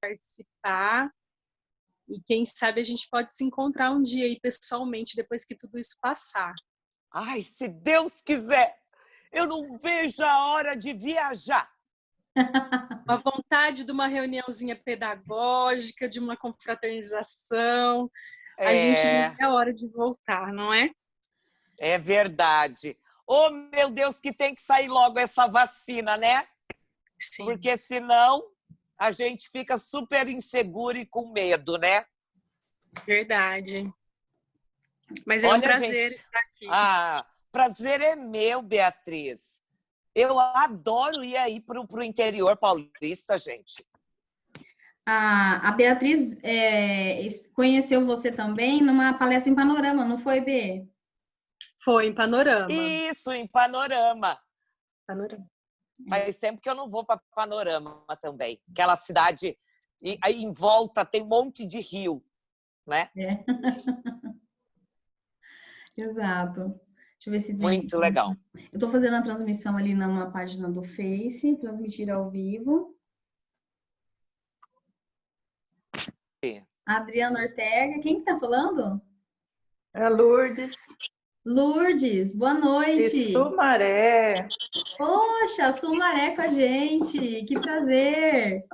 participar. E quem sabe a gente pode se encontrar um dia aí pessoalmente, depois que tudo isso passar. Ai, se Deus quiser, eu não vejo a hora de viajar. A vontade de uma reuniãozinha pedagógica, de uma confraternização. A gente não vê a hora de voltar, não é? É verdade. Oh, meu Deus, que tem que sair logo essa vacina, né? Sim. Porque senão a gente fica super inseguro e com medo, né? Verdade. Mas é um prazer estar aqui. Prazer é meu, Beatriz. Eu adoro ir aí para o interior paulista, gente. A Beatriz conheceu você também numa palestra em Panorama, não foi, Bê? Foi em Panorama. Isso, em Panorama. Panorama. Faz tempo que eu não vou para Panorama também. Aquela cidade, e aí em volta tem um monte de rio, né? É. Exato. Deixa eu ver se tem. Muito legal. Eu estou fazendo a transmissão ali numa página do Face, transmitir ao vivo. Adriana Ortega, quem que tá falando? É Lourdes. Lourdes, boa noite. De Sumaré. Poxa, Sumaré com a gente, que prazer.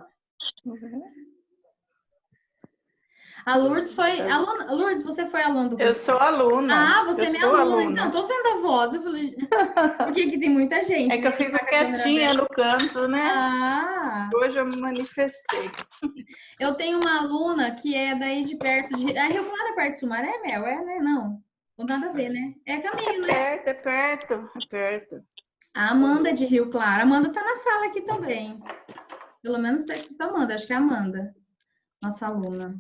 A Lourdes foi aluna. Lourdes, você foi aluna do curso? Eu sou aluna. Ah, você é minha aluna. Então, tô vendo a voz. Eu falei, porque aqui tem muita gente. É que eu fico quietinha no canto, né? Ah. Hoje eu me manifestei. Eu tenho uma aluna que é daí de perto de... A Rio Claro é perto de Sumaré, Mel? É, né? Não. Não nada a ver, né? É caminho, né? É perto. A Amanda é de Rio Claro. A Amanda tá na sala aqui também. Pelo menos tá aqui pra Amanda. Acho que é a Amanda. Nossa aluna.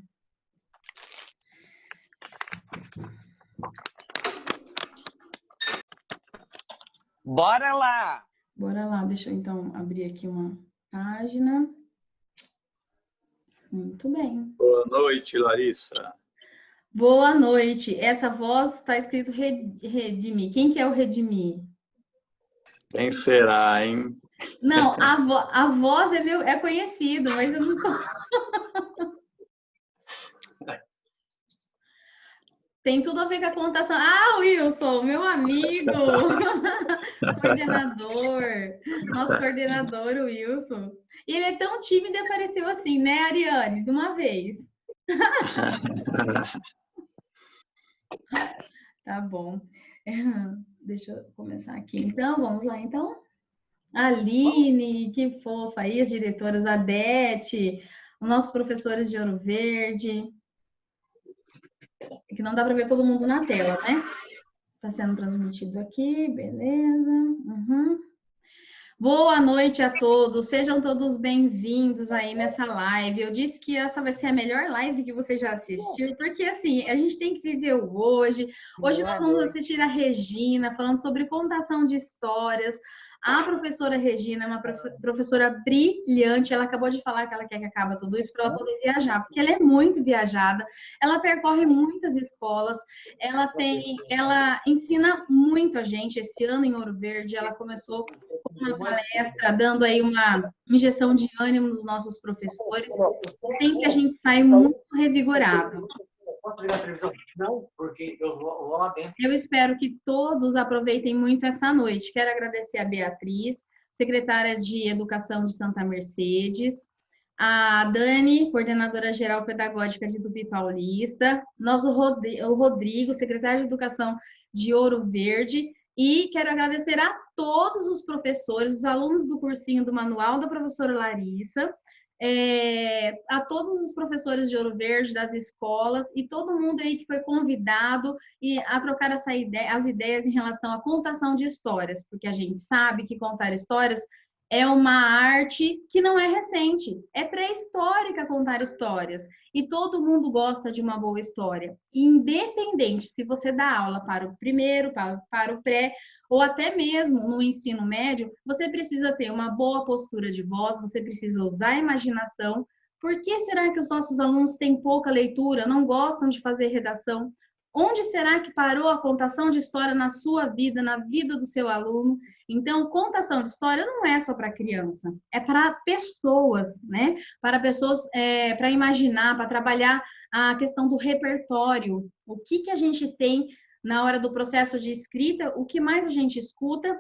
Bora lá! Bora lá. Deixa eu, então, abrir aqui uma página. Muito bem. Boa noite, Larissa. Boa noite. Essa voz está escrito Redimi. Quem que é o Redimi? Quem será, hein? Não, a voz é conhecido, mas eu não tô... Tem tudo a ver com a contação. Ah, Wilson, meu amigo! Coordenador. Nosso coordenador, o Wilson. E ele é tão tímido e apareceu assim, né, Ariane? De uma vez. Tá bom. Deixa eu começar aqui. Então, vamos lá, então. Aline, que fofa aí, as diretoras, a Beth, os nossos professores de Ouro Verde. Que não dá para ver todo mundo na tela, né? Está sendo transmitido aqui, beleza. Uhum. Boa noite a todos, sejam todos bem-vindos aí nessa live. Eu disse que essa vai ser a melhor live que você já assistiu, porque assim, a gente tem que viver o hoje. Hoje nós vamos assistir a Regina falando sobre contação de histórias. A professora Regina é uma professora brilhante, ela acabou de falar que ela quer que acabe tudo isso para ela poder viajar, porque ela é muito viajada, ela percorre muitas escolas, ela ensina muito a gente. Esse ano em Ouro Verde, ela começou com uma palestra, dando aí uma injeção de ânimo nos nossos professores, sempre a gente sai muito revigorado. Eu espero que todos aproveitem muito essa noite. Quero agradecer a Beatriz, secretária de Educação de Santa Mercedes, a Dani, coordenadora geral pedagógica de Tupi Paulista, o Rodrigo, secretário de Educação de Ouro Verde, e quero agradecer a todos os professores, os alunos do cursinho do Manual da professora Larissa, a todos os professores de Ouro Verde, das escolas, e todo mundo aí que foi convidado a trocar as ideias em relação à contação de histórias, porque a gente sabe que contar histórias é uma arte que não é recente, é pré-histórica contar histórias, e todo mundo gosta de uma boa história, independente se você dá aula para o primeiro, para o pré, ou até mesmo no ensino médio, você precisa ter uma boa postura de voz, você precisa usar a imaginação. Por que será que os nossos alunos têm pouca leitura, não gostam de fazer redação? Onde será que parou a contação de história na sua vida, na vida do seu aluno? Então, contação de história não é só para criança, é para pessoas, né? Para pessoas, para imaginar, para trabalhar a questão do repertório. O que a gente tem na hora do processo de escrita? O que mais a gente escuta?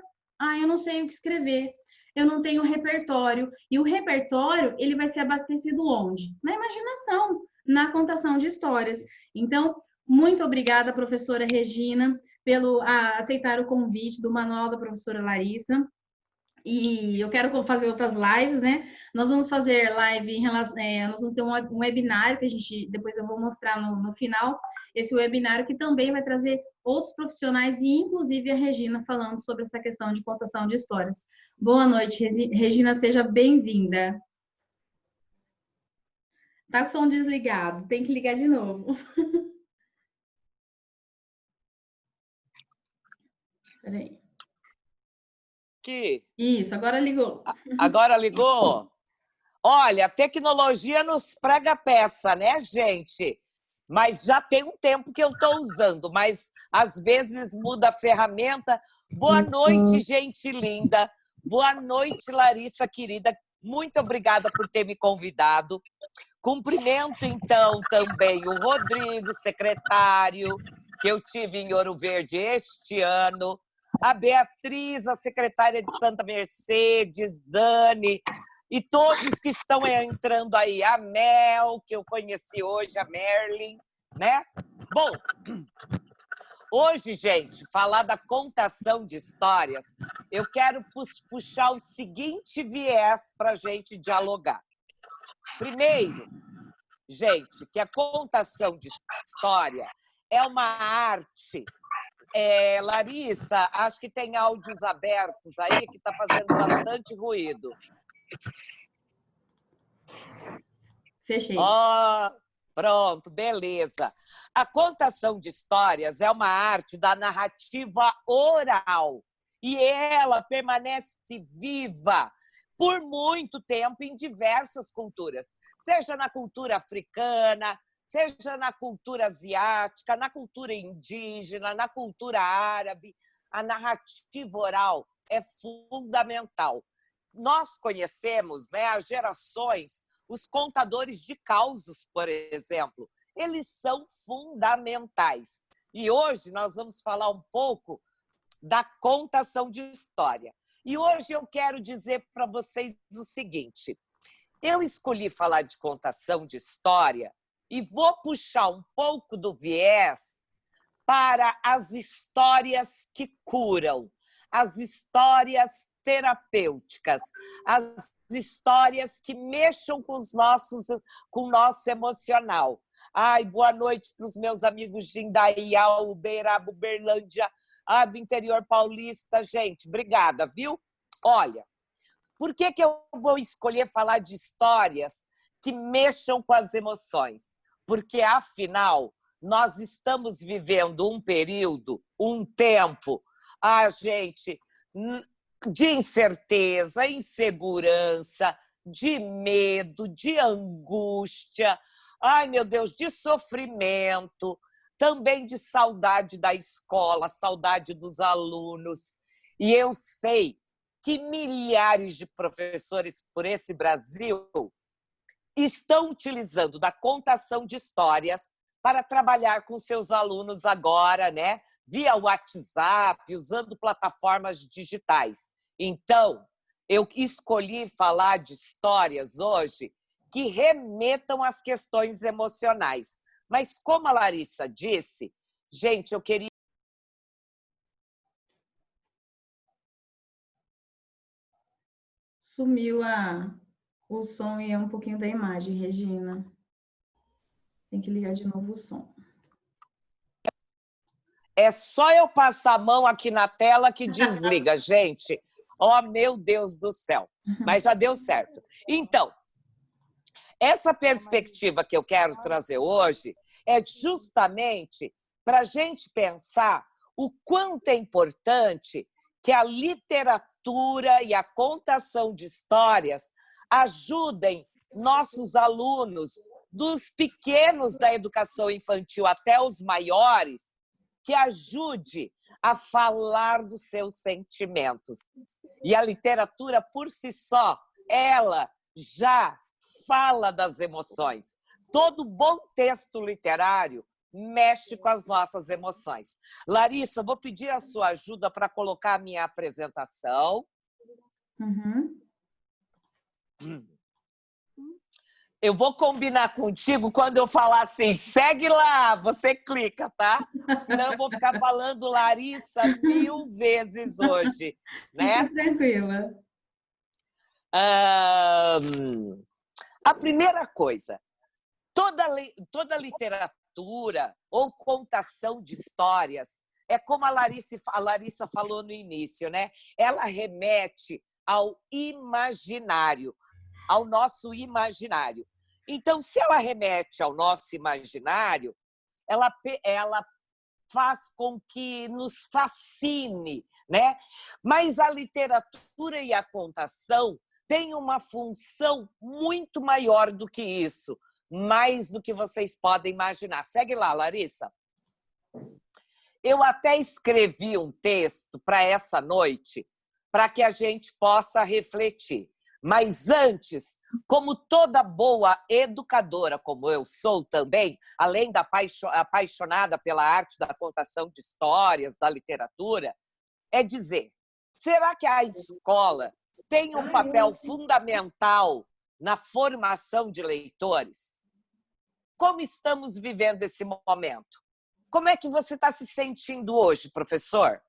Eu não sei o que escrever. Eu não tenho repertório. E o repertório, ele vai ser abastecido onde? Na imaginação, na contação de histórias. Então, muito obrigada, professora Regina, pelo aceitar o convite do Manual da professora Larissa. E eu quero fazer outras lives, né? Nós vamos fazer live em relação, nós vamos ter um webinário que a gente, depois eu vou mostrar no final, esse webinário que também vai trazer outros profissionais e inclusive a Regina falando sobre essa questão de contação de histórias. Boa noite, Regina, seja bem-vinda. Tá com o som desligado, tem que ligar de novo. Peraí. Isso, agora ligou. Agora ligou? Olha, a tecnologia nos prega peça, né, gente? Mas já tem um tempo que eu estou usando, mas às vezes muda a ferramenta. Boa noite, gente linda. Boa noite, Larissa, querida. Muito obrigada por ter me convidado. Cumprimento, então, também o Rodrigo, secretário, que eu tive em Ouro Verde este ano. A Beatriz, a secretária de Santa Mercedes, Dani, e todos que estão entrando aí. A Mel, que eu conheci hoje, a Merlin, né? Bom, hoje, gente, falar da contação de histórias, eu quero puxar o seguinte viés para a gente dialogar. Primeiro, gente, que a contação de história é uma arte. Larissa, acho que tem áudios abertos aí que está fazendo bastante ruído. Fechei. Pronto, beleza. A contação de histórias é uma arte da narrativa oral e ela permanece viva por muito tempo em diversas culturas, seja na cultura africana, seja na cultura asiática, na cultura indígena, na cultura árabe. A narrativa oral é fundamental. Nós conhecemos, né, as gerações, os contadores de causos, por exemplo. Eles são fundamentais. E hoje nós vamos falar um pouco da contação de história. E hoje eu quero dizer para vocês o seguinte. Eu escolhi falar de contação de história e vou puxar um pouco do viés para as histórias que curam, as histórias terapêuticas, as histórias que mexam com o nosso emocional. Boa noite para os meus amigos de Indaial, Uberaba, Uberlândia, do interior paulista. Gente, obrigada, viu? Olha, por que eu vou escolher falar de histórias que mexam com as emoções? Porque, afinal, nós estamos vivendo um período, um tempo, gente, de incerteza, insegurança, de medo, de angústia, meu Deus, de sofrimento, também de saudade da escola, saudade dos alunos. E eu sei que milhares de professores por esse Brasil estão utilizando da contação de histórias para trabalhar com seus alunos agora, né? Via WhatsApp, usando plataformas digitais. Então, eu escolhi falar de histórias hoje que remetam às questões emocionais. Mas, como a Larissa disse, gente, eu queria... Sumiu o som e um pouquinho da imagem, Regina. Tem que ligar de novo o som. É só eu passar a mão aqui na tela que desliga, gente. Meu Deus do céu. Mas já deu certo. Então, essa perspectiva que eu quero trazer hoje é justamente para a gente pensar o quanto é importante que a literatura e a contação de histórias ajudem nossos alunos dos pequenos da educação infantil até os maiores, que ajude a falar dos seus sentimentos. E a literatura, por si só, ela já fala das emoções. Todo bom texto literário mexe com as nossas emoções. Larissa, vou pedir a sua ajuda para colocar a minha apresentação. Uhum. Eu vou combinar contigo quando eu falar assim, segue lá, você clica, tá? Senão eu vou ficar falando Larissa 1000 vezes hoje, né? Fica tranquila. A primeira coisa, toda literatura ou contação de histórias, é como a Larissa falou no início, né? Ela remete ao imaginário, ao nosso imaginário. Então, se ela remete ao nosso imaginário, ela faz com que nos fascine, né? Mas a literatura e a contação têm uma função muito maior do que isso, mais do que vocês podem imaginar. Segue lá, Larissa. Eu até escrevi um texto para essa noite, para que a gente possa refletir. Mas antes, como toda boa educadora, como eu sou também, além da apaixonada pela arte da contação de histórias, da literatura, é dizer, será que a escola tem um papel fundamental na formação de leitores? Como estamos vivendo esse momento? Como é que você está se sentindo hoje, professor?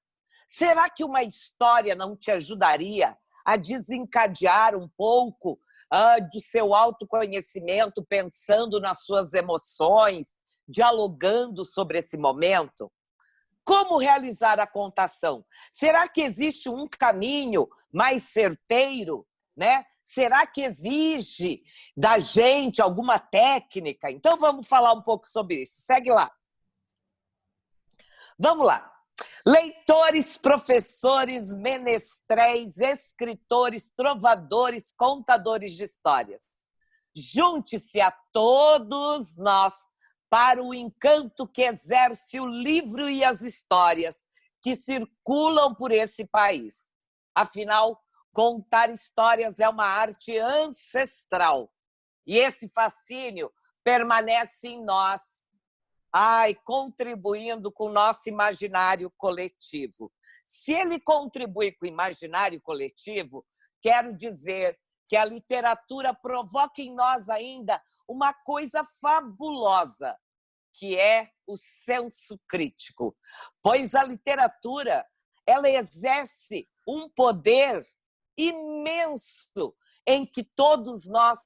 Será que uma história não te ajudaria a desencadear um pouco do seu autoconhecimento, pensando nas suas emoções, dialogando sobre esse momento? Como realizar a contação? Será que existe um caminho mais certeiro, né? Será que exige da gente alguma técnica? Então, vamos falar um pouco sobre isso. Segue lá. Vamos lá. Leitores, professores, menestréis, escritores, trovadores, contadores de histórias. Junte-se a todos nós para o encanto que exerce o livro e as histórias que circulam por esse país. Afinal, contar histórias é uma arte ancestral e esse fascínio permanece em nós, contribuindo com o nosso imaginário coletivo. Se ele contribui com o imaginário coletivo, quero dizer que a literatura provoca em nós ainda uma coisa fabulosa, que é o senso crítico. Pois a literatura, ela exerce um poder imenso em que todos nós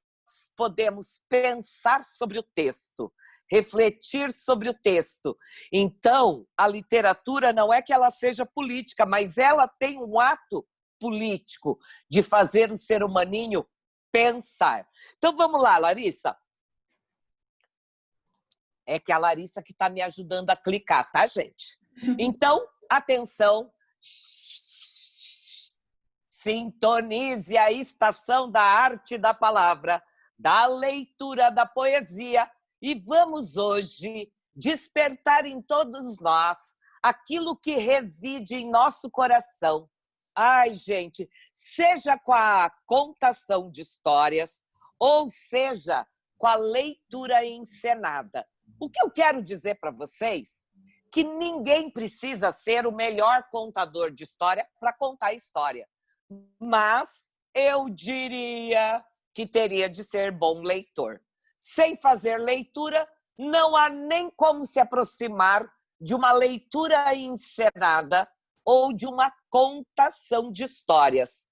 podemos pensar sobre o texto, refletir sobre o texto. Então, a literatura não é que ela seja política, mas ela tem um ato político de fazer o ser humaninho pensar. Então, vamos lá, Larissa. É que a Larissa que está me ajudando a clicar, tá, gente? Então, atenção. Sintonize a estação da arte da palavra, da leitura da poesia. E vamos hoje despertar em todos nós aquilo que reside em nosso coração. Ai, gente, seja com a contação de histórias, ou seja, com a leitura encenada. O que eu quero dizer para vocês? Que ninguém precisa ser o melhor contador de história para contar história. Mas eu diria que teria de ser bom leitor. Sem fazer leitura, não há nem como se aproximar de uma leitura encenada ou de uma contação de histórias.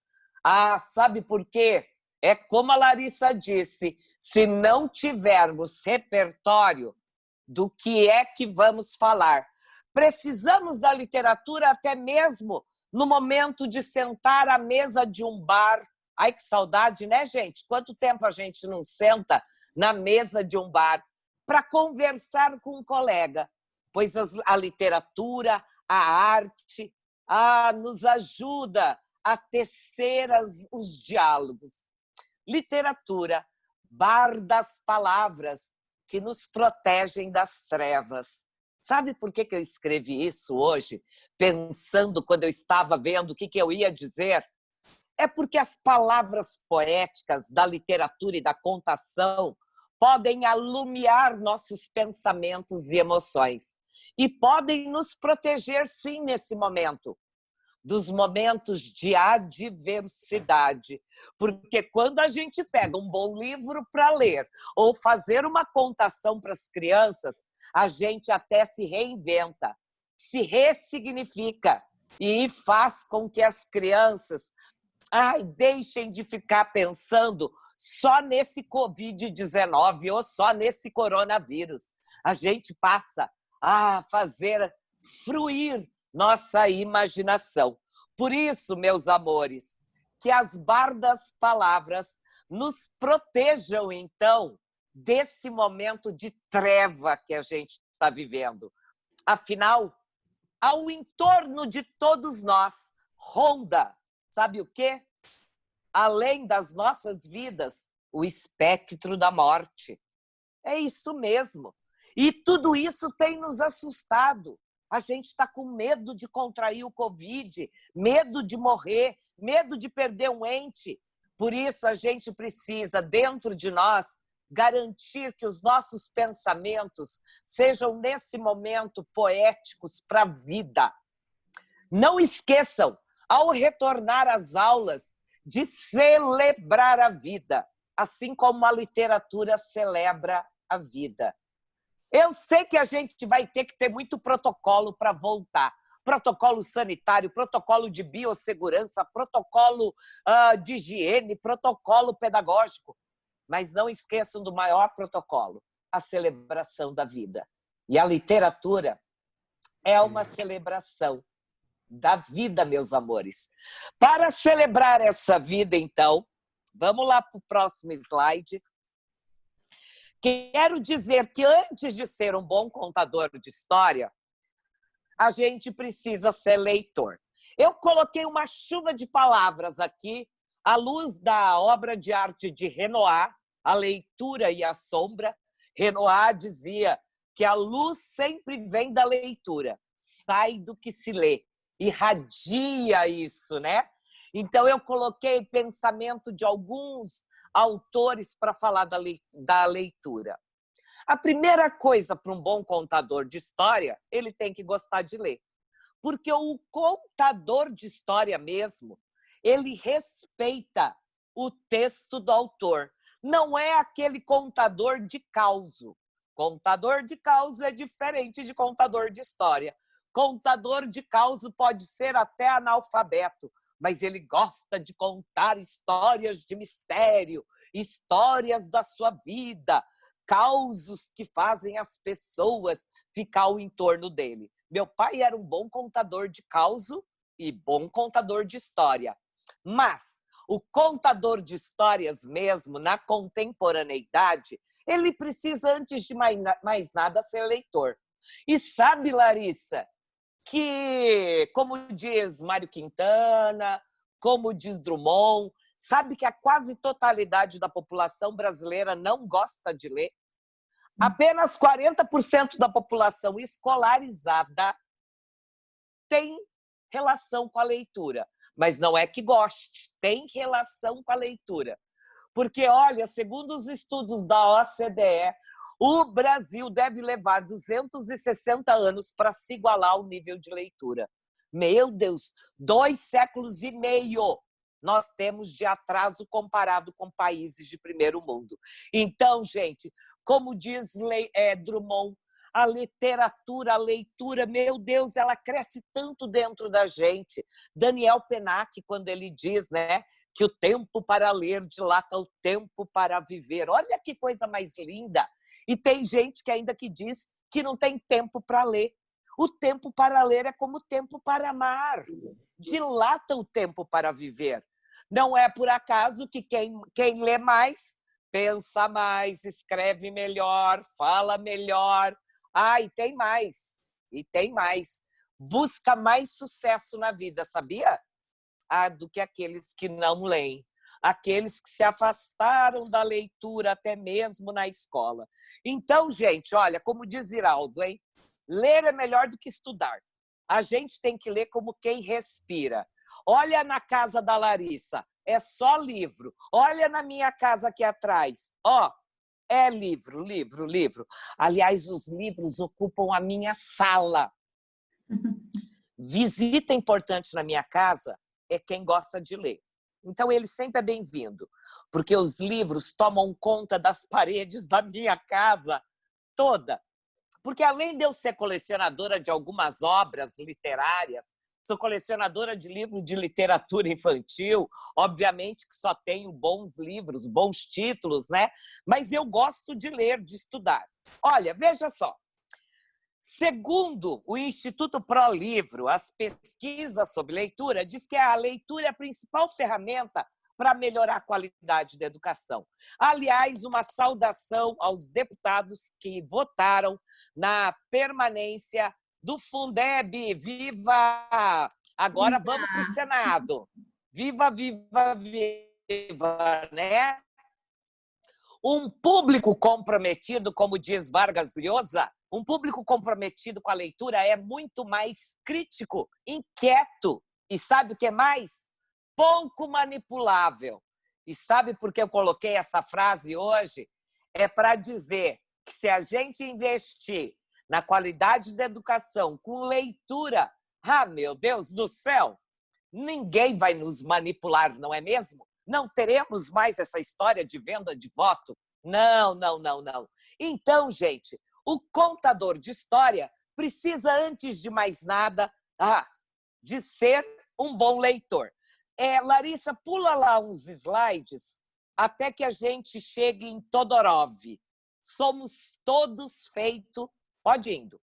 Sabe por quê? É como a Larissa disse, se não tivermos repertório do que é que vamos falar, precisamos da literatura até mesmo no momento de sentar à mesa de um bar. Ai, que saudade, né, gente? Quanto tempo a gente não senta na mesa de um bar para conversar com um colega? Pois a literatura, a arte, nos ajuda a tecer os diálogos. Literatura bar das palavras que nos protegem das trevas. Sabe por que eu escrevi isso hoje? Pensando quando eu estava vendo o que eu ia dizer? É porque as palavras poéticas da literatura e da contação podem alumiar nossos pensamentos e emoções. E podem nos proteger, sim, nesse momento. Dos momentos de adversidade. Porque quando a gente pega um bom livro para ler ou fazer uma contação para as crianças, a gente até se reinventa, se ressignifica e faz com que as crianças deixem de ficar pensando só nesse Covid-19 ou só nesse coronavírus. A gente passa a fazer fruir nossa imaginação. Por isso, meus amores, que as bardas palavras nos protejam, então, desse momento de treva que a gente está vivendo. Afinal, ao entorno de todos nós, ronda, sabe o quê? Além das nossas vidas, o espectro da morte. É isso mesmo. E tudo isso tem nos assustado. A gente está com medo de contrair o Covid, medo de morrer, medo de perder um ente. Por isso, a gente precisa, dentro de nós, garantir que os nossos pensamentos sejam, nesse momento, poéticos para a vida. Não esqueçam, ao retornar às aulas, de celebrar a vida, assim como a literatura celebra a vida. Eu sei que a gente vai ter que ter muito protocolo para voltar. Protocolo sanitário, protocolo de biossegurança, protocolo de higiene, protocolo pedagógico. Mas não esqueçam do maior protocolo, a celebração da vida. E a literatura é uma celebração da vida, meus amores. Para celebrar essa vida, então, vamos lá para o próximo slide. Quero dizer que antes de ser um bom contador de história, a gente precisa ser leitor. Eu coloquei uma chuva de palavras aqui, à luz da obra de arte de Renoir, A Leitura e a Sombra. Renoir dizia que a luz sempre vem da leitura, sai do que se lê, irradia isso, né? Então, eu coloquei pensamento de alguns autores para falar da leitura. A primeira coisa para um bom contador de história, ele tem que gostar de ler. Porque o contador de história mesmo, ele respeita o texto do autor. Não é aquele contador de causo. Contador de causo é diferente de contador de história. Contador de causo pode ser até analfabeto, mas ele gosta de contar histórias de mistério, histórias da sua vida, causos que fazem as pessoas ficar ao entorno dele. Meu pai era um bom contador de causo e bom contador de história. Mas o contador de histórias mesmo, na contemporaneidade, ele precisa, antes de mais nada, ser leitor. E sabe, Larissa, que, como diz Mário Quintana, como diz Drummond, sabe que a quase totalidade da população brasileira não gosta de ler? Apenas 40% da população escolarizada tem relação com a leitura. Mas não é que goste, tem relação com a leitura. Porque, olha, segundo os estudos da OCDE, o Brasil deve levar 260 anos para se igualar ao nível de leitura. Meu Deus, 2 séculos e meio nós temos de atraso comparado com países de primeiro mundo. Então, gente, como diz Drummond, a literatura, a leitura, meu Deus, ela cresce tanto dentro da gente. Daniel Pennac, quando ele diz, né, que o tempo para ler dilata o tempo para viver. Olha que coisa mais linda! E tem gente que ainda que diz que não tem tempo para ler. O tempo para ler é como o tempo para amar. Dilata o tempo para viver. Não é por acaso que quem lê mais, pensa mais, escreve melhor, fala melhor. E tem mais. E tem mais. Busca mais sucesso na vida, sabia? Do que aqueles que não leem. aqueles que se afastaram da leitura até mesmo na escola. Então, gente, olha, como diz Ziraldo, hein? Ler é melhor do que estudar. A gente tem que ler como quem respira. Olha na casa da Larissa, é só livro. Olha na minha casa aqui atrás, ó, é livro, livro, livro. Aliás, os livros ocupam a minha sala. Visita importante na minha casa é quem gosta de ler. Então, ele sempre é bem-vindo, porque os livros tomam conta das paredes da minha casa toda. Porque, além de eu ser colecionadora de algumas obras literárias, sou colecionadora de livros de literatura infantil, obviamente que só tenho bons livros, bons títulos, né? Mas eu gosto de ler, de estudar. Olha, veja só. Segundo o Instituto ProLivro, as pesquisas sobre leitura diz que a leitura é a principal ferramenta para melhorar a qualidade da educação. Aliás, uma saudação aos deputados que votaram na permanência do Fundeb. Viva! Agora vamos para o Senado. Viva, viva, viva, né? Um público comprometido, como diz Vargas Llosa, um público comprometido com a leitura é muito mais crítico, inquieto e sabe o que mais? Pouco manipulável. E sabe por que eu coloquei essa frase hoje? É para dizer que se a gente investir na qualidade da educação com leitura, meu Deus do céu, ninguém vai nos manipular, não é mesmo? Não teremos mais essa história de venda de voto? Não, não, não, não. Então, gente, o contador de história precisa, antes de mais nada, de ser um bom leitor. Larissa, pula lá uns slides até que a gente chegue em Todorov. Somos todos feitos... Pode indo.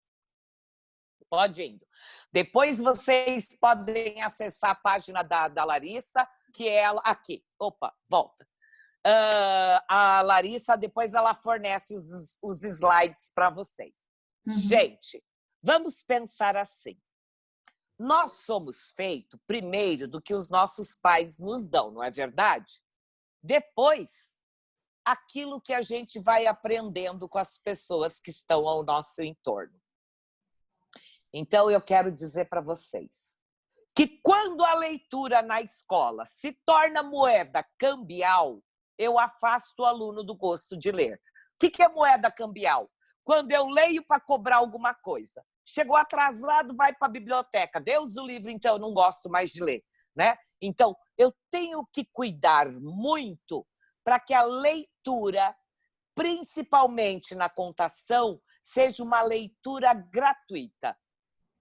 Pode indo. Depois vocês podem acessar a página da Larissa, que é ela... Aqui. Opa, volta. A Larissa, depois ela fornece os slides para vocês. Uhum. Gente, vamos pensar assim. Nós somos feitos primeiro do que os nossos pais nos dão, não é verdade? Depois, aquilo que a gente vai aprendendo com as pessoas que estão ao nosso entorno. Então, eu quero dizer para vocês que quando a leitura na escola se torna moeda cambial, eu afasto o aluno do gosto de ler. O que é moeda cambial? Quando eu leio para cobrar alguma coisa. Chegou atrasado, vai para a biblioteca. Deus o livre, então eu não gosto mais de ler, né? Então, eu tenho que cuidar muito para que a leitura, principalmente na contação, seja uma leitura gratuita.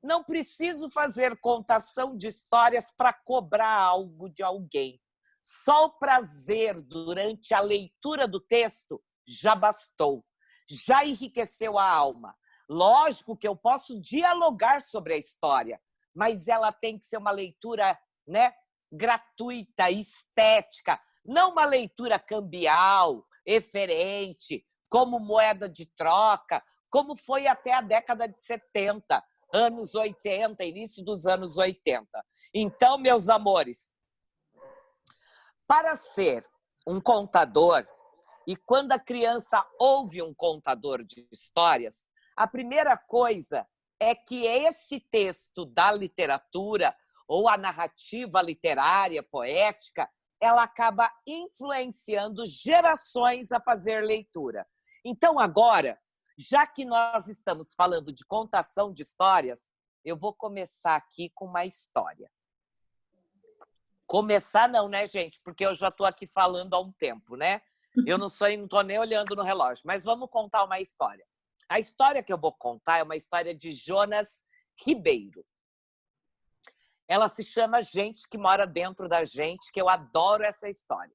Não preciso fazer contação de histórias para cobrar algo de alguém. Só o prazer durante a leitura do texto já bastou, já enriqueceu a alma. Lógico que eu posso dialogar sobre a história, mas ela tem que ser uma leitura, né, gratuita, estética, não uma leitura cambial, eferente, como moeda de troca, como foi até a década de 70, anos 80, início dos anos 80. Então, meus amores, para ser um contador, e quando a criança ouve um contador de histórias, a primeira coisa é que esse texto da literatura ou a narrativa literária, poética, ela acaba influenciando gerações a fazer leitura. Então, agora, já que nós estamos falando de contação de histórias, eu vou começar aqui com uma história. Começar não, né, gente? Porque eu já estou aqui falando há um tempo, né? Eu não estou nem olhando no relógio, mas vamos contar uma história. A história que eu vou contar é uma história de Jonas Ribeiro. Ela se chama Gente que Mora Dentro da Gente, que eu adoro essa história.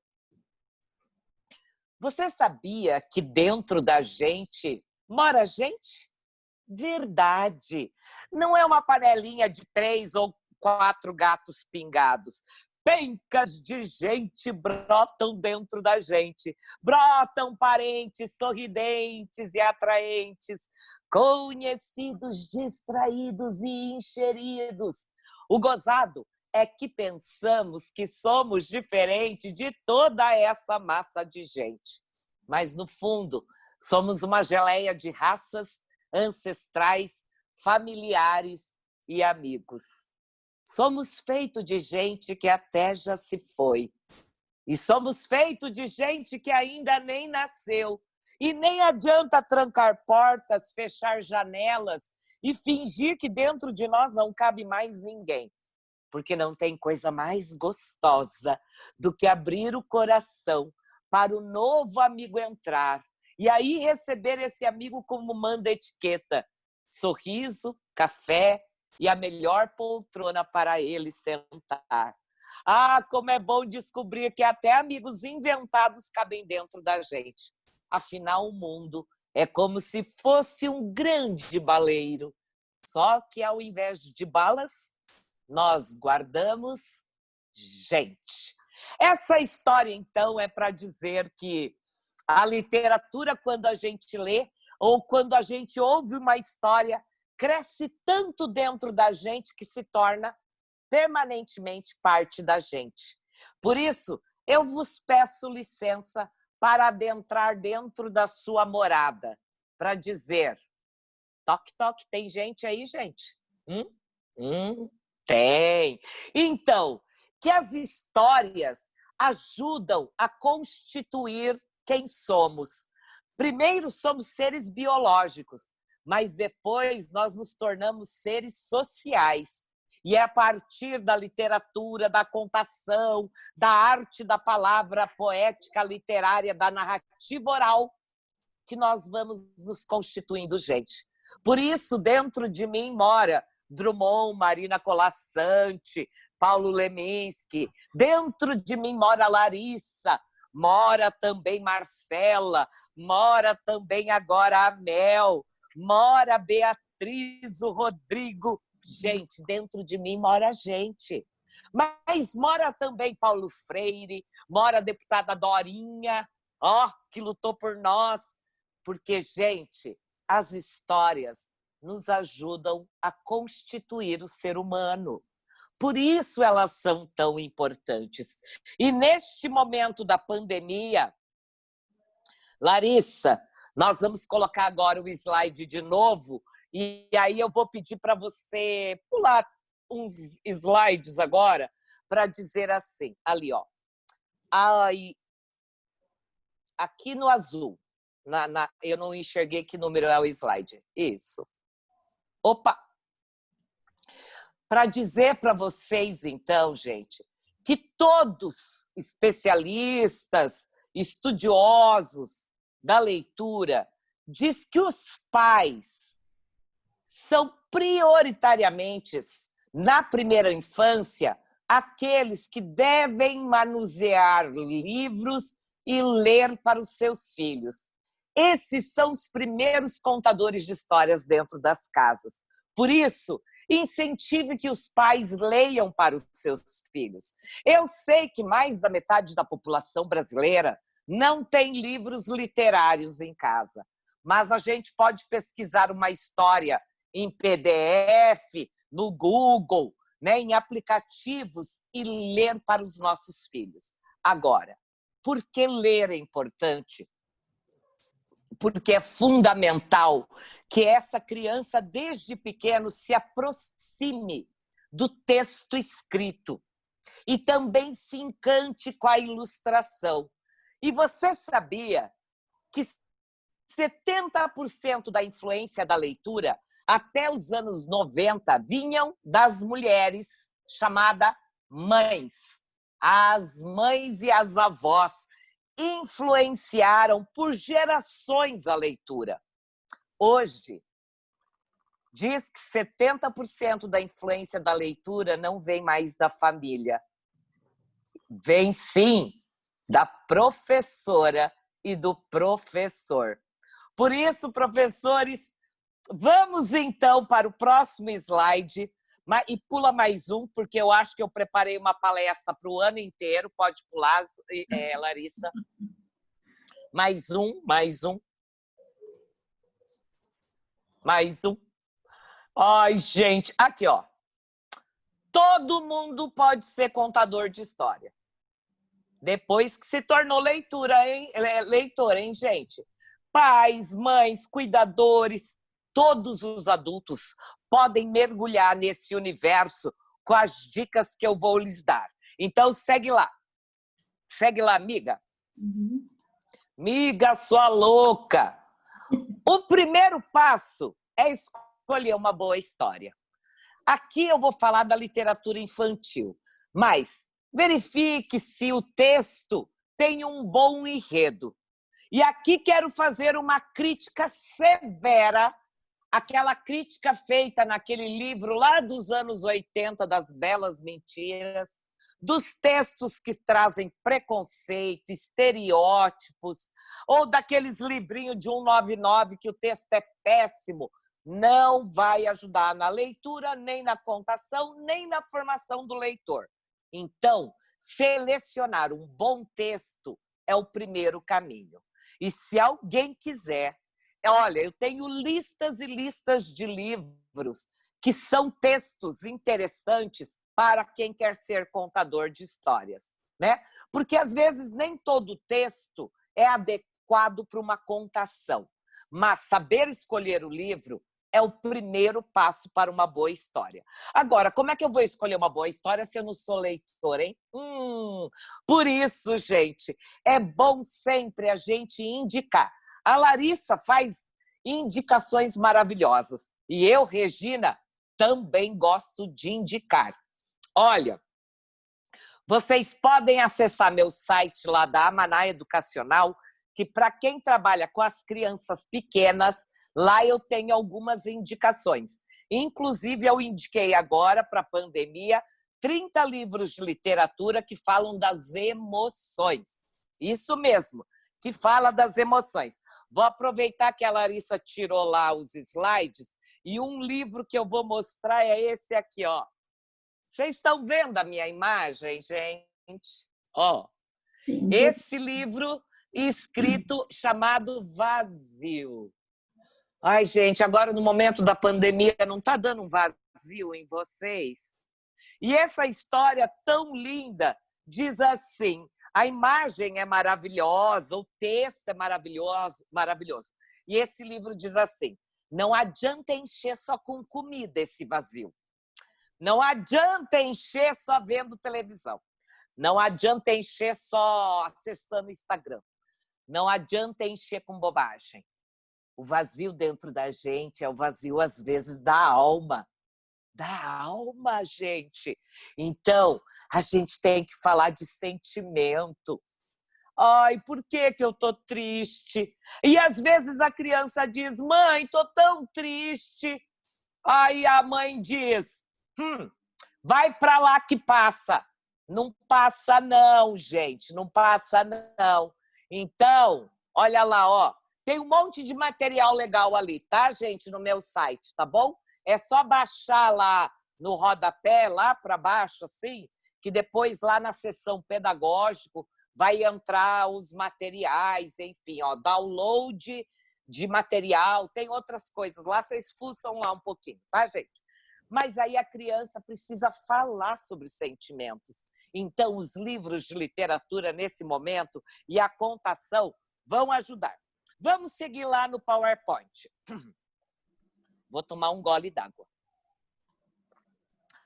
Você sabia que dentro da gente mora gente? Verdade. Não é uma panelinha de 3 ou 4 gatos pingados. Pencas de gente brotam dentro da gente. Brotam parentes sorridentes e atraentes, conhecidos, distraídos e encheridos. O gozado é que pensamos que somos diferentes de toda essa massa de gente. Mas, no fundo, somos uma geleia de raças ancestrais, familiares e amigos. Somos feitos de gente que até já se foi. E somos feitos de gente que ainda nem nasceu. E nem adianta trancar portas, fechar janelas e fingir que dentro de nós não cabe mais ninguém. Porque não tem coisa mais gostosa do que abrir o coração para o novo amigo entrar. E aí receber esse amigo como manda a etiqueta. Sorriso, café e a melhor poltrona para ele sentar. Ah, como é bom descobrir que até amigos inventados cabem dentro da gente. Afinal, o mundo é como se fosse um grande baleiro. Só que ao invés de balas, nós guardamos gente. Essa história, então, é para dizer que a literatura, quando a gente lê ou quando a gente ouve uma história, cresce tanto dentro da gente que se torna permanentemente parte da gente. Por isso, eu vos peço licença para adentrar dentro da sua morada, para dizer, toque, toque, tem gente aí, gente? Tem. Então, que as histórias ajudam a constituir quem somos. Primeiro, somos seres biológicos, mas depois nós nos tornamos seres sociais. E é a partir da literatura, da contação, da arte da palavra poética, literária, da narrativa oral, que nós vamos nos constituindo gente. Por isso, dentro de mim mora Drummond, Marina Colasanti, Paulo Leminski. Dentro de mim mora Larissa, mora também Marcela, mora também agora a Mel, mora a Beatriz, o Rodrigo. Gente, dentro de mim mora gente. Mas mora também Paulo Freire, mora a deputada Dorinha, que lutou por nós. Porque, gente, as histórias nos ajudam a constituir o ser humano. Por isso elas são tão importantes. E neste momento da pandemia, Larissa, nós vamos colocar agora o slide de novo, e aí eu vou pedir para você pular uns slides agora para dizer assim, ali, ó. Aí, aqui no azul, eu não enxerguei que número é o slide. Isso. Opa! Para dizer para vocês, então, gente, que todos especialistas, estudiosos da leitura, diz que os pais são prioritariamente, na primeira infância, aqueles que devem manusear livros e ler para os seus filhos. Esses são os primeiros contadores de histórias dentro das casas. Por isso, incentive que os pais leiam para os seus filhos. Eu sei que mais da metade da população brasileira não tem livros literários em casa, mas a gente pode pesquisar uma história em PDF, no Google, né, em aplicativos e ler para os nossos filhos. Agora, por que ler é importante? Porque é fundamental que essa criança, desde pequeno, se aproxime do texto escrito e também se encante com a ilustração. E você sabia que 70% da influência da leitura até os anos 90 vinham das mulheres, chamada mães. As mães e as avós influenciaram por gerações a leitura. Hoje, diz que 70% da influência da leitura não vem mais da família. Vem, sim, da professora e do professor. Por isso, professores, vamos então para o próximo slide. E pula mais um, porque eu acho que eu preparei uma palestra para o ano inteiro. Pode pular, Larissa. Mais um. Ai, gente, aqui, ó. todo mundo pode ser contador de história. Depois que se tornou leitor, hein, gente? Pais, mães, cuidadores, todos os adultos podem mergulhar nesse universo com as dicas que eu vou lhes dar. Então, segue lá. Segue lá, amiga. Uhum. Miga, sua louca. O primeiro passo é escolher uma boa história. Aqui eu vou falar da literatura infantil, mas verifique se o texto tem um bom enredo. E aqui quero fazer uma crítica severa, aquela crítica feita naquele livro lá dos anos 80, das Belas Mentiras, dos textos que trazem preconceito, estereótipos, ou daqueles livrinhos de 199 que o texto é péssimo, não vai ajudar na leitura, nem na contação, nem na formação do leitor. Então, selecionar um bom texto é o primeiro caminho. E se alguém quiser, olha, eu tenho listas e listas de livros que são textos interessantes para quem quer ser contador de histórias, né? Porque às vezes nem todo texto é adequado para uma contação, mas saber escolher o livro é o primeiro passo para uma boa história. Agora, como é que eu vou escolher uma boa história se eu não sou leitor, hein? Por isso, gente, é bom sempre a gente indicar. A Larissa faz indicações maravilhosas. E eu, Regina, também gosto de indicar. Olha, vocês podem acessar meu site lá da Amaná Educacional, que para quem trabalha com as crianças pequenas, lá eu tenho algumas indicações. Inclusive, eu indiquei agora, para a pandemia, 30 livros de literatura que falam das emoções. Isso mesmo, que fala das emoções. Vou aproveitar que a Larissa tirou lá os slides e um livro que eu vou mostrar é esse aqui, ó. Vocês estão vendo a minha imagem, gente? Ó, Sim. esse livro escrito chamado Vazio. Ai, gente, agora no momento da pandemia não está dando um vazio em vocês? E essa história tão linda diz assim, a imagem é maravilhosa, o texto é maravilhoso. E esse livro diz assim, não adianta encher só com comida esse vazio. Não adianta encher só vendo televisão. Não adianta encher só acessando o Instagram. Não adianta encher com bobagem. O vazio dentro da gente é o vazio, às vezes, da alma. Da alma, gente. Então, a gente tem que falar de sentimento. Ai, por que eu tô triste? E, às vezes, a criança diz, mãe, tô tão triste. Aí a mãe diz, vai para lá que passa. Não passa não, gente, não passa não. Então, olha lá, ó. Tem um monte de material legal ali, tá, gente, no meu site, tá bom? É só baixar lá no rodapé, lá para baixo, assim, que depois lá na seção pedagógico vai entrar os materiais, enfim, ó, download de material, tem outras coisas lá, vocês fuçam lá um pouquinho, tá, gente? Mas aí a criança precisa falar sobre sentimentos. Então, os livros de literatura, nesse momento, e a contação vão ajudar. Vamos seguir lá no PowerPoint. Vou tomar um gole d'água.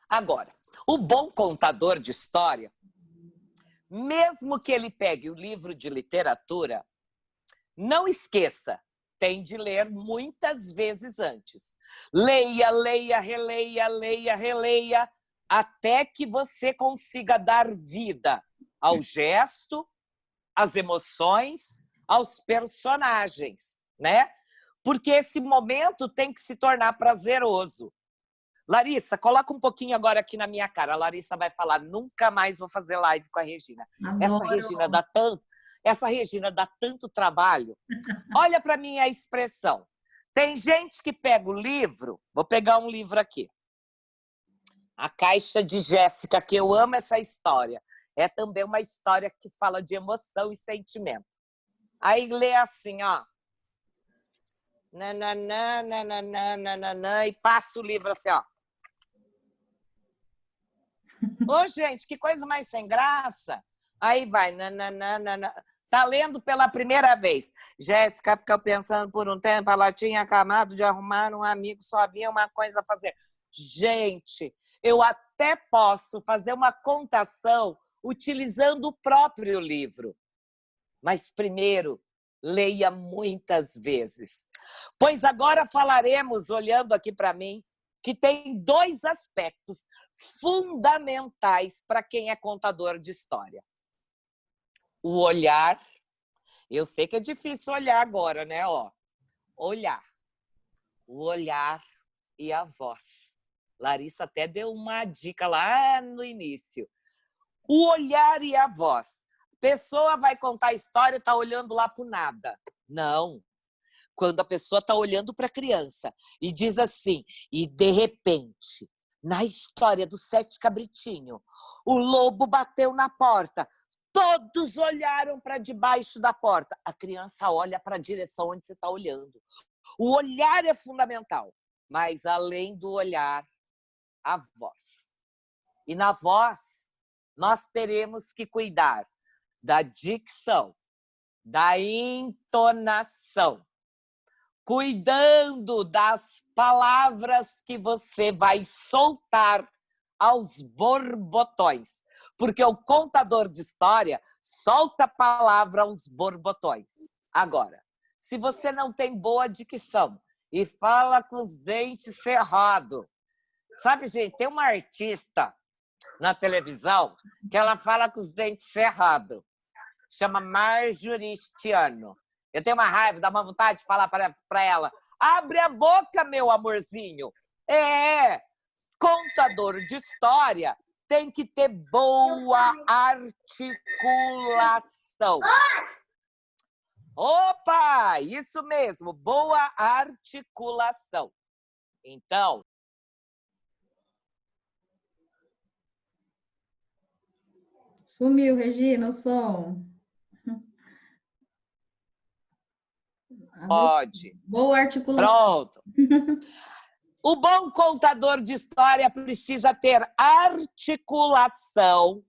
Agora, o bom contador de história, mesmo que ele pegue o livro de literatura, não esqueça, tem de ler muitas vezes antes. Leia, leia, releia, leia, releia, até que você consiga dar vida ao gesto, às emoções, aos personagens, né? Porque esse momento tem que se tornar prazeroso. Larissa, coloca um pouquinho agora aqui na minha cara. A Larissa vai falar, nunca mais vou fazer live com a Regina. Essa Regina dá tanto trabalho. Olha para mim a expressão. Tem gente que pega o livro, vou pegar um livro aqui. A Caixa de Jéssica, que eu amo essa história. É também uma história que fala de emoção e sentimento. Aí lê assim, ó. Nananã, nananã, nananã, e passa o livro assim, ó. Ô, gente, que coisa mais sem graça. Aí vai, nananana. Tá lendo pela primeira vez. Jéssica ficou pensando por um tempo, ela tinha acabado de arrumar um amigo, só havia uma coisa a fazer. Gente, eu até posso fazer uma contação utilizando o próprio livro. Mas primeiro, leia muitas vezes. Pois agora falaremos, olhando aqui para mim, que tem 2 aspectos fundamentais para quem é contador de história. O olhar, eu sei que é difícil olhar agora, né? Ó, olhar. O olhar e a voz. Larissa até deu uma dica lá no início. O olhar e a voz. A pessoa vai contar a história e está olhando lá para o nada. Não. Quando a pessoa está olhando para a criança e diz assim, e de repente, na história do 7 cabritinhos, o lobo bateu na porta, todos olharam para debaixo da porta. A criança olha para a direção onde você está olhando. O olhar é fundamental, mas além do olhar, a voz. E na voz, nós teremos que cuidar da dicção, da entonação, cuidando das palavras que você vai soltar aos borbotões. Porque o contador de história solta a palavra aos borbotões. Agora, se você não tem boa dicção e fala com os dentes cerrados, sabe, gente, tem uma artista na televisão que ela fala com os dentes cerrados. Chama Marjorie Stiano. Eu tenho uma raiva, dá uma vontade de falar para ela. Abre a boca, meu amorzinho. Contador de história tem que ter boa articulação. Opa, isso mesmo, boa articulação. Então, Sumiu, Regina, o som. pode. Boa articulação. Pronto. O bom contador de história precisa ter articulação,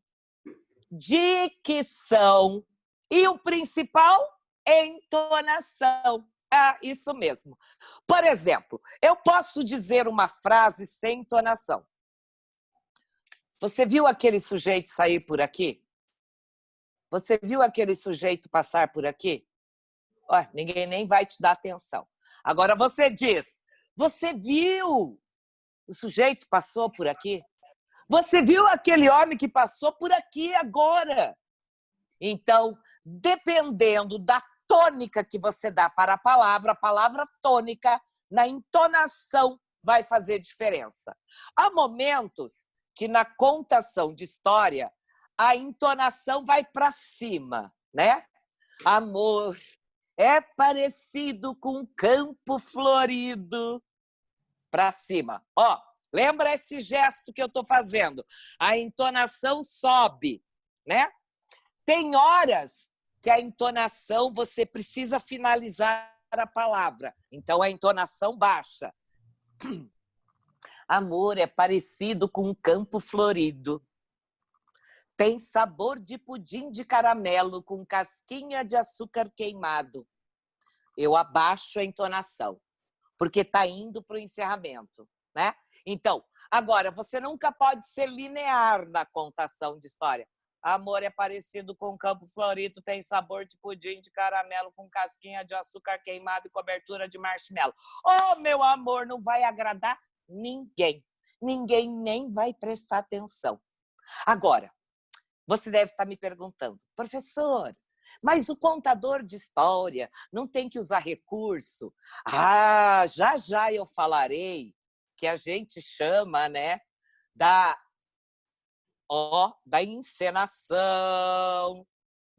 dicção e o principal, entonação. Isso mesmo. Por exemplo, eu posso dizer uma frase sem entonação. Você viu aquele sujeito sair por aqui? Você viu aquele sujeito passar por aqui? Ninguém nem vai te dar atenção. Agora você diz, você viu? O sujeito passou por aqui? Você viu aquele homem que passou por aqui agora? Então, dependendo da tônica que você dá para a palavra tônica, na entonação vai fazer diferença. Há momentos que na contação de história, a entonação vai para cima, né? Amor é parecido com um campo florido. Para cima. Lembra esse gesto que eu estou fazendo? A entonação sobe, né? Tem horas que a entonação você precisa finalizar a palavra. Então, a entonação baixa. Amor é parecido com um campo florido. Tem sabor de pudim de caramelo com casquinha de açúcar queimado. Eu abaixo a entonação, porque está indo para o encerramento, né? Então, agora, você nunca pode ser linear na contação de história. Amor é parecido com um campo florido, tem sabor de pudim de caramelo com casquinha de açúcar queimado e cobertura de marshmallow. Meu amor, não vai agradar ninguém. Ninguém nem vai prestar atenção. Agora, você deve estar me perguntando, professor, mas o contador de história não tem que usar recurso? Já eu falarei que a gente chama, né, da encenação,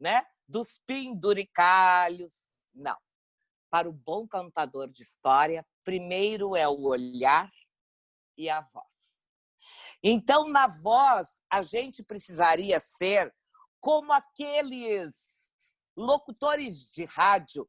né, dos penduricalhos. Não. Para o bom contador de história, primeiro é o olhar e a voz. Então, na voz, a gente precisaria ser como aqueles locutores de rádio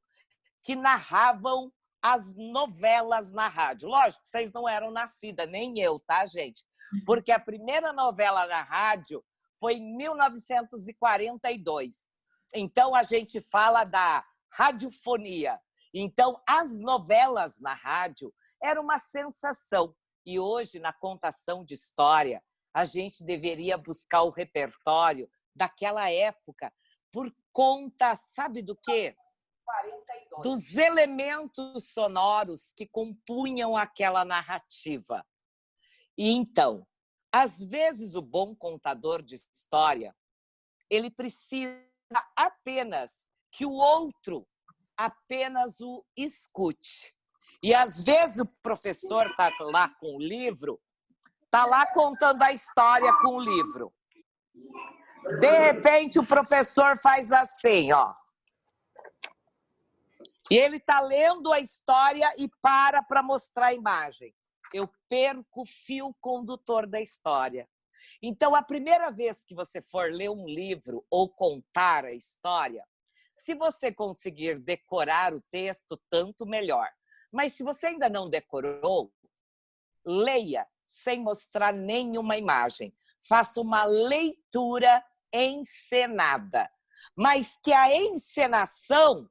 que narravam as novelas na rádio. Lógico, vocês não eram nascidas, nem eu, tá, gente? Porque a primeira novela na rádio foi em 1942. Então, a gente fala da radiofonia. Então, as novelas na rádio eram uma sensação. E hoje, na contação de história, a gente deveria buscar o repertório daquela época por conta, sabe do quê? 42. Dos elementos sonoros que compunham aquela narrativa. E então, às vezes o bom contador de história, ele precisa apenas que o outro apenas o escute. E às vezes o professor está lá com o livro, está lá contando a história com o livro. De repente o professor faz assim, ó. E ele está lendo a história e para mostrar a imagem. Eu perco o fio condutor da história. Então, a primeira vez que você for ler um livro ou contar a história, se você conseguir decorar o texto, tanto melhor. Mas se você ainda não decorou, leia sem mostrar nenhuma imagem. Faça uma leitura encenada. Mas que a encenação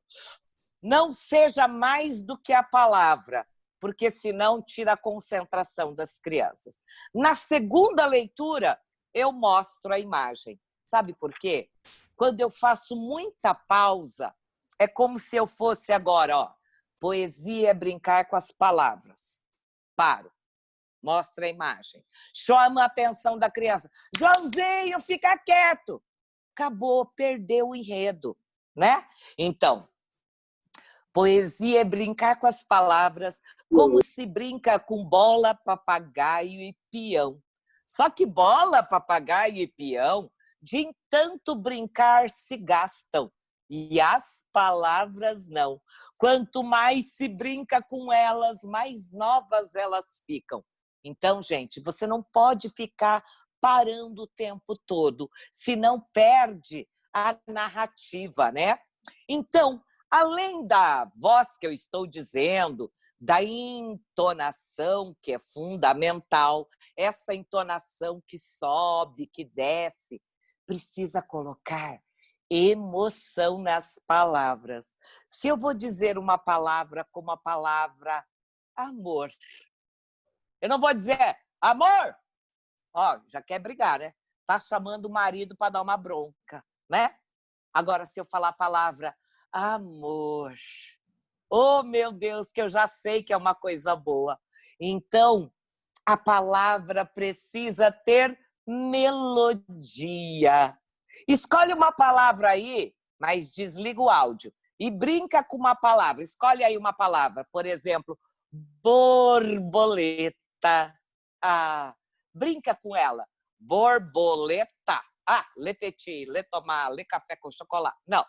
não seja mais do que a palavra, porque senão tira a concentração das crianças. Na segunda leitura, eu mostro a imagem. Sabe por quê? Quando eu faço muita pausa, é como se eu fosse agora, ó, poesia é brincar com as palavras. Paro, mostra a imagem. Chama a atenção da criança. Joãozinho, fica quieto. Acabou, perdeu o enredo, né? Então, poesia é brincar com as palavras, como se brinca com bola, papagaio e peão. Só que bola, papagaio e peão, de tanto brincar se gastam, e as palavras não. Quanto mais se brinca com elas, mais novas elas ficam. Então, gente, você não pode ficar parando o tempo todo, senão perde a narrativa, né? Então, além da voz que eu estou dizendo, da entonação, que é fundamental, essa entonação que sobe, que desce, precisa colocar emoção nas palavras. Se eu vou dizer uma palavra como a palavra amor, eu não vou dizer amor, ó, já quer brigar, né? Tá chamando o marido para dar uma bronca, né? Agora, se eu falar a palavra amor, oh, meu Deus, que eu já sei que é uma coisa boa. Então, a palavra precisa ter melodia. Escolhe uma palavra aí, mas desliga o áudio. E brinca com uma palavra. Escolhe aí uma palavra. Por exemplo, borboleta. Ah, brinca com ela. Borboleta. Ah, le petit, le tomar, le café com chocolate. Não.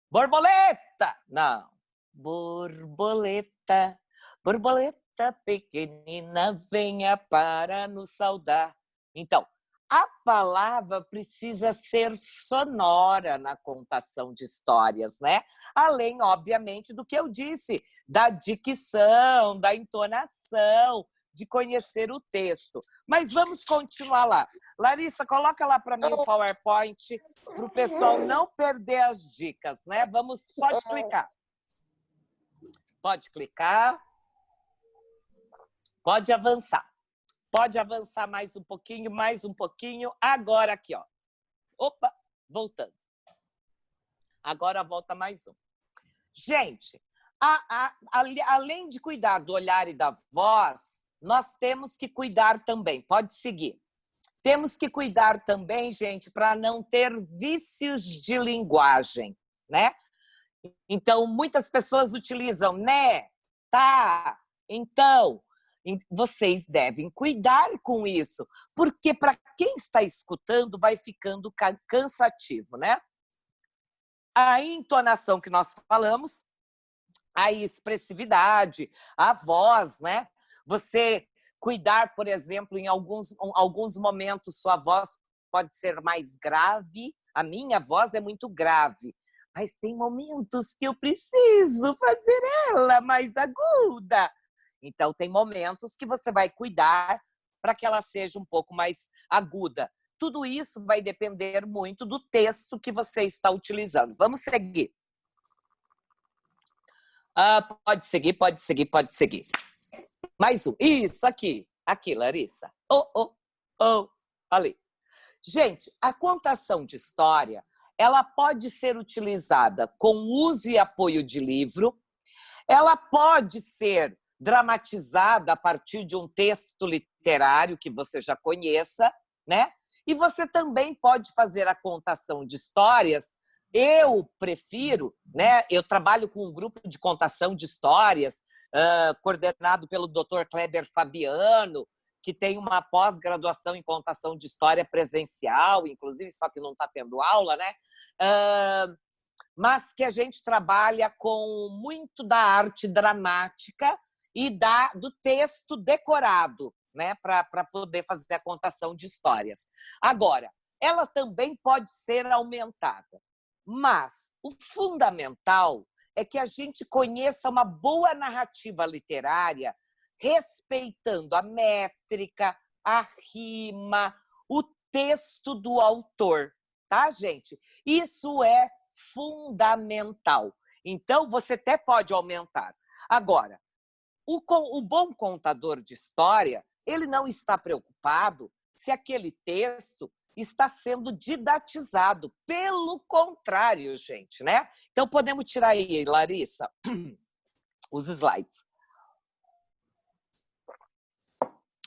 Borboleta. Não. Borboleta. Borboleta pequenina, venha para nos saudar. Então, a palavra precisa ser sonora na contação de histórias, né? Além, obviamente, do que eu disse, da dicção, da entonação, de conhecer o texto. Mas vamos continuar lá. Larissa, coloca lá para mim o PowerPoint para o pessoal não perder as dicas, né? Pode clicar. Pode clicar. Pode avançar. Pode avançar mais um pouquinho, mais um pouquinho. Agora aqui, ó. Opa, voltando. Agora volta mais um. Gente, além de cuidar do olhar e da voz, nós temos que cuidar também. Pode seguir. Temos que cuidar também, gente, para não ter vícios de linguagem, né? Então, muitas pessoas utilizam né, tá, então. Vocês devem cuidar com isso, porque para quem está escutando vai ficando cansativo, né? A entonação que nós falamos, a expressividade, a voz, né? Você cuidar, por exemplo, em alguns momentos sua voz pode ser mais grave, a minha voz é muito grave, mas tem momentos que eu preciso fazer ela mais aguda. Então, tem momentos que você vai cuidar para que ela seja um pouco mais aguda. Tudo isso vai depender muito do texto que você está utilizando. Vamos seguir. Pode seguir, pode seguir, pode seguir. Mais um. Isso, aqui. Aqui, Larissa. Ali. Gente, a contação de história, ela pode ser utilizada com uso e apoio de livro, ela pode ser dramatizada a partir de um texto literário que você já conheça, né? E você também pode fazer a contação de histórias. Eu prefiro, né? Eu trabalho com um grupo de contação de histórias, coordenado pelo Dr. Kleber Fabiano, que tem uma pós-graduação em contação de história presencial, inclusive, só que não está tendo aula, né? Mas que a gente trabalha com muito da arte dramática e do texto decorado, né, para poder fazer a contação de histórias. Agora, ela também pode ser aumentada, mas o fundamental é que a gente conheça uma boa narrativa literária, respeitando a métrica, a rima, o texto do autor, tá, gente? Isso é fundamental. Então, você até pode aumentar. Agora, o bom contador de história, ele não está preocupado se aquele texto está sendo didatizado. Pelo contrário, gente, né? Então, podemos tirar aí, Larissa, os slides.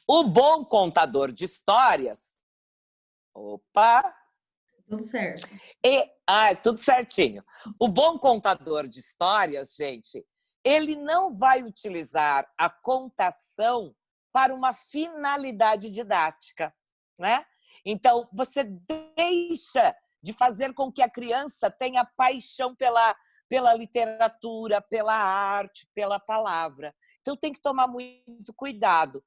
O bom contador de histórias... Opa! Tudo certo. Tudo certinho. O bom contador de histórias, gente, ele não vai utilizar a contação para uma finalidade didática, né? Então, você deixa de fazer com que a criança tenha paixão pela literatura, pela arte, pela palavra. Então, tem que tomar muito cuidado.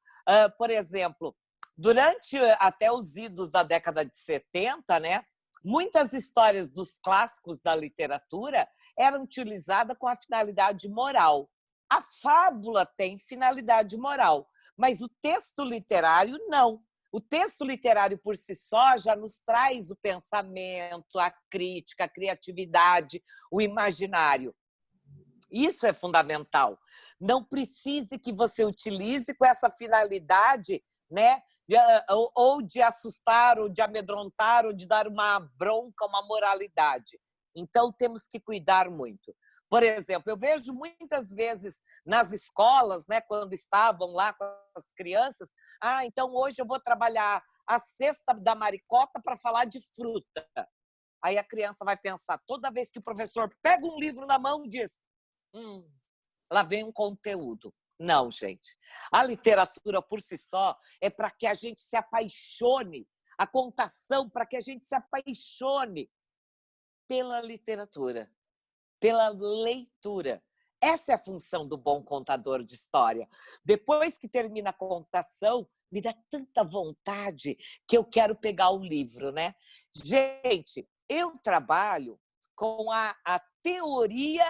Por exemplo, durante até os idos da década de 70, né, muitas histórias dos clássicos da literatura eram utilizadas com a finalidade moral. A fábula tem finalidade moral, mas o texto literário não. O texto literário por si só já nos traz o pensamento, a crítica, a criatividade, o imaginário. Isso é fundamental. Não precise que você utilize com essa finalidade, né, ou de assustar, ou de amedrontar, ou de dar uma bronca, uma moralidade. Então, temos que cuidar muito. Por exemplo, eu vejo muitas vezes nas escolas, né, quando estavam lá com as crianças, então hoje eu vou trabalhar a cesta da maricota para falar de fruta. Aí a criança vai pensar, toda vez que o professor pega um livro na mão e diz, lá vem um conteúdo. Não, gente. A literatura por si só é para que a gente se apaixone, a contação para que a gente se apaixone pela literatura, pela leitura. Essa é a função do bom contador de história. Depois que termina a contação, me dá tanta vontade que eu quero pegar o livro, né? Gente, eu trabalho com a teoria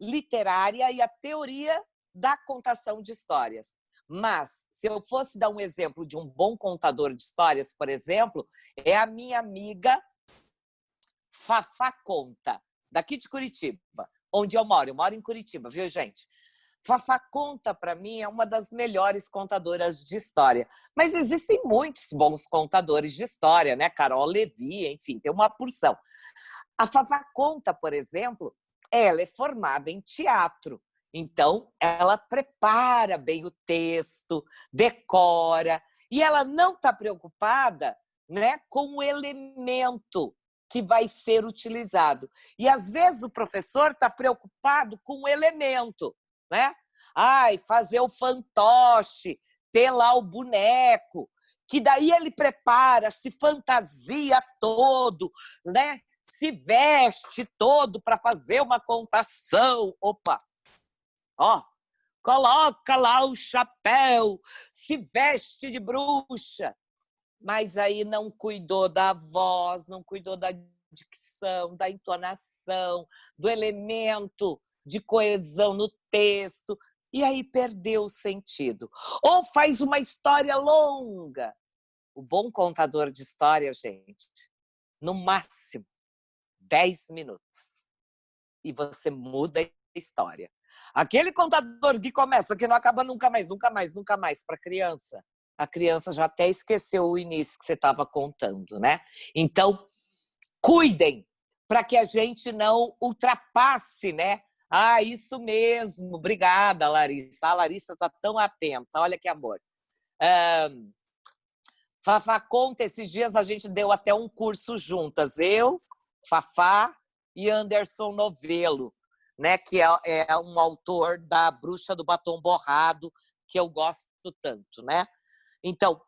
literária e a teoria da contação de histórias. Mas, se eu fosse dar um exemplo de um bom contador de histórias, por exemplo, é a minha amiga Fafá Conta, daqui de Curitiba, onde eu moro. Eu moro em Curitiba, viu, gente? Fafá Conta, para mim, é uma das melhores contadoras de história. Mas existem muitos bons contadores de história, né? Carol Levi, enfim, tem uma porção. A Fafá Conta, por exemplo, ela é formada em teatro. Então, ela prepara bem o texto, decora, e ela não está preocupada, né, com o elemento que vai ser utilizado. E, às vezes, o professor está preocupado com o elemento, né? Fazer o fantoche, ter lá o boneco, que daí ele prepara, se fantasia todo, né? Se veste todo para fazer uma contação. Opa! Coloca lá o chapéu, se veste de bruxa, mas aí não cuidou da voz, não cuidou da dicção, da entonação, do elemento de coesão no texto. e aí perdeu o sentido. Ou faz uma história longa. O bom contador de história, gente, no máximo 10 minutos. E você muda a história. Aquele contador que começa, que não acaba nunca mais para a criança. A criança já até esqueceu o início que você estava contando, né? Então, cuidem para que a gente não ultrapasse, né? Ah, isso mesmo. Obrigada, Larissa. A Larissa está tão atenta. Olha que amor. Fafá Conta, esses dias a gente deu até um curso juntas. Eu, Fafá e Anderson Novelo, né? Que é um autor da Bruxa do Batom Borrado, que eu gosto tanto, né? Então,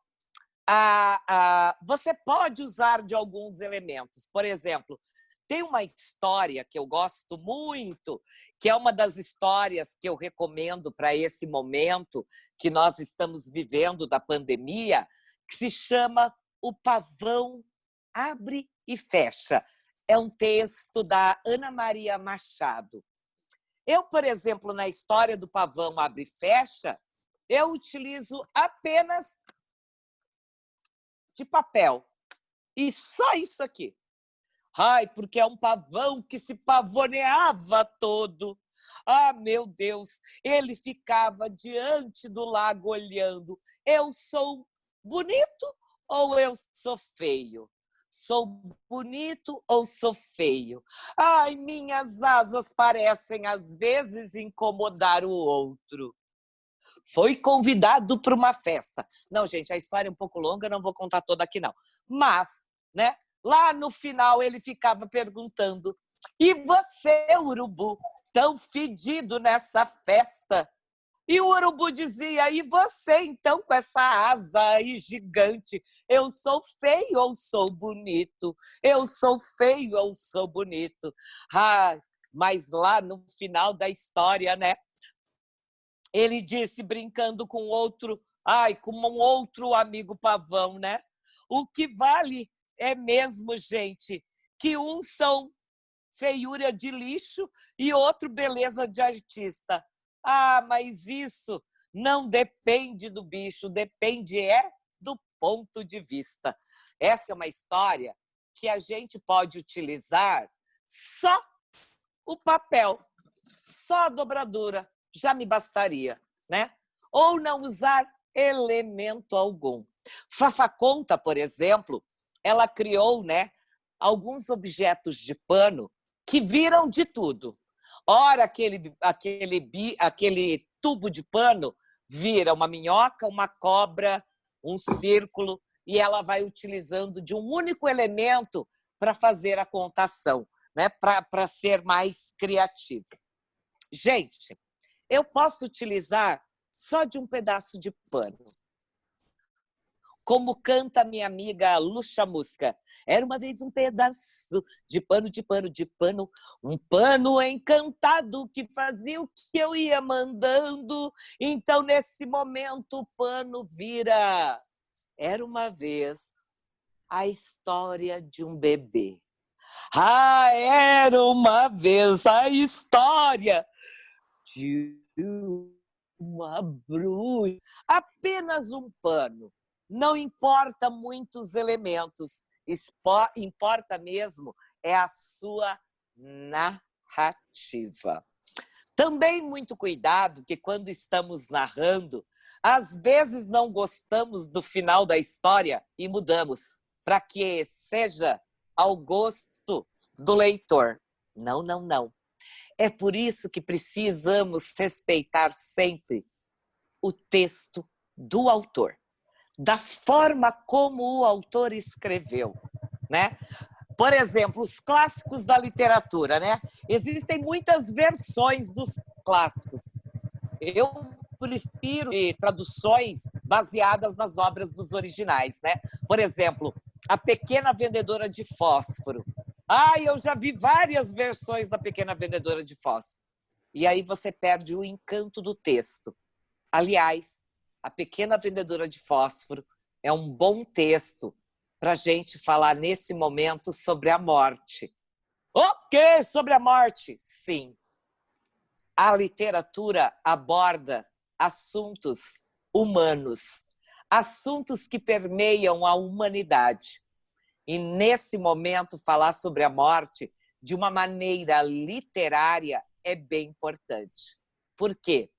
você pode usar de alguns elementos. Por exemplo, tem uma história que eu gosto muito, que é uma das histórias que eu recomendo para esse momento que nós estamos vivendo da pandemia, que se chama O Pavão Abre e Fecha. É um texto da Ana Maria Machado. Eu, por exemplo, na história do Pavão Abre e Fecha, eu utilizo apenas de papel. E só isso aqui. Ai, porque é um pavão que se pavoneava todo. Ah, meu Deus, ele ficava diante do lago olhando. Eu sou bonito ou eu sou feio? Sou bonito ou sou feio? Ai, minhas asas parecem às vezes incomodar o outro. Foi convidado para uma festa. Não, gente, a história é um pouco longa, não vou contar toda aqui, não. Mas, né, lá no final ele ficava perguntando: e você, urubu, tão fedido nessa festa? E o urubu dizia: e você, então, com essa asa aí gigante? Eu sou feio ou sou bonito? Eu sou feio ou sou bonito? Ah, mas lá no final da história, né? Ele disse, brincando com com um outro amigo pavão, né? O que vale é mesmo, gente, que uns são feiura de lixo e outro beleza de artista. Ah, mas isso não depende do bicho, depende do ponto de vista. Essa é uma história que a gente pode utilizar só o papel, só a dobradura. Já me bastaria, né? Ou não usar elemento algum. Fafá Conta, por exemplo, ela criou, né, alguns objetos de pano que viram de tudo. Ora, aquele tubo de pano vira uma minhoca, uma cobra, um círculo, e ela vai utilizando de um único elemento para fazer a contação, né, para ser mais criativa. Gente, eu posso utilizar só de um pedaço de pano. Como canta minha amiga Lucha Musca. Era uma vez um pedaço de pano, um pano encantado que fazia o que eu ia mandando. Então, nesse momento, o pano vira. Era uma vez a história de um bebê. Ah, era uma vez a história de uma bruxa. Apenas um pano. Não importa muitos elementos. Importa mesmo é a sua narrativa. Também muito cuidado que quando estamos narrando, às vezes não gostamos do final da história e mudamos para que seja ao gosto do leitor. Não, não, não. É por isso que precisamos respeitar sempre o texto do autor, da forma como o autor escreveu, né? Por exemplo, os clássicos da literatura, né? Existem muitas versões dos clássicos. Eu prefiro traduções baseadas nas obras dos originais, né? Por exemplo, A Pequena Vendedora de Fósforo. Eu já vi várias versões da Pequena Vendedora de Fósforo. E aí você perde o encanto do texto. Aliás, A Pequena Vendedora de Fósforo é um bom texto para a gente falar nesse momento sobre a morte. O quê? Sobre a morte? Sim. A literatura aborda assuntos humanos, assuntos que permeiam a humanidade. E, nesse momento, falar sobre a morte de uma maneira literária é bem importante. Por quê?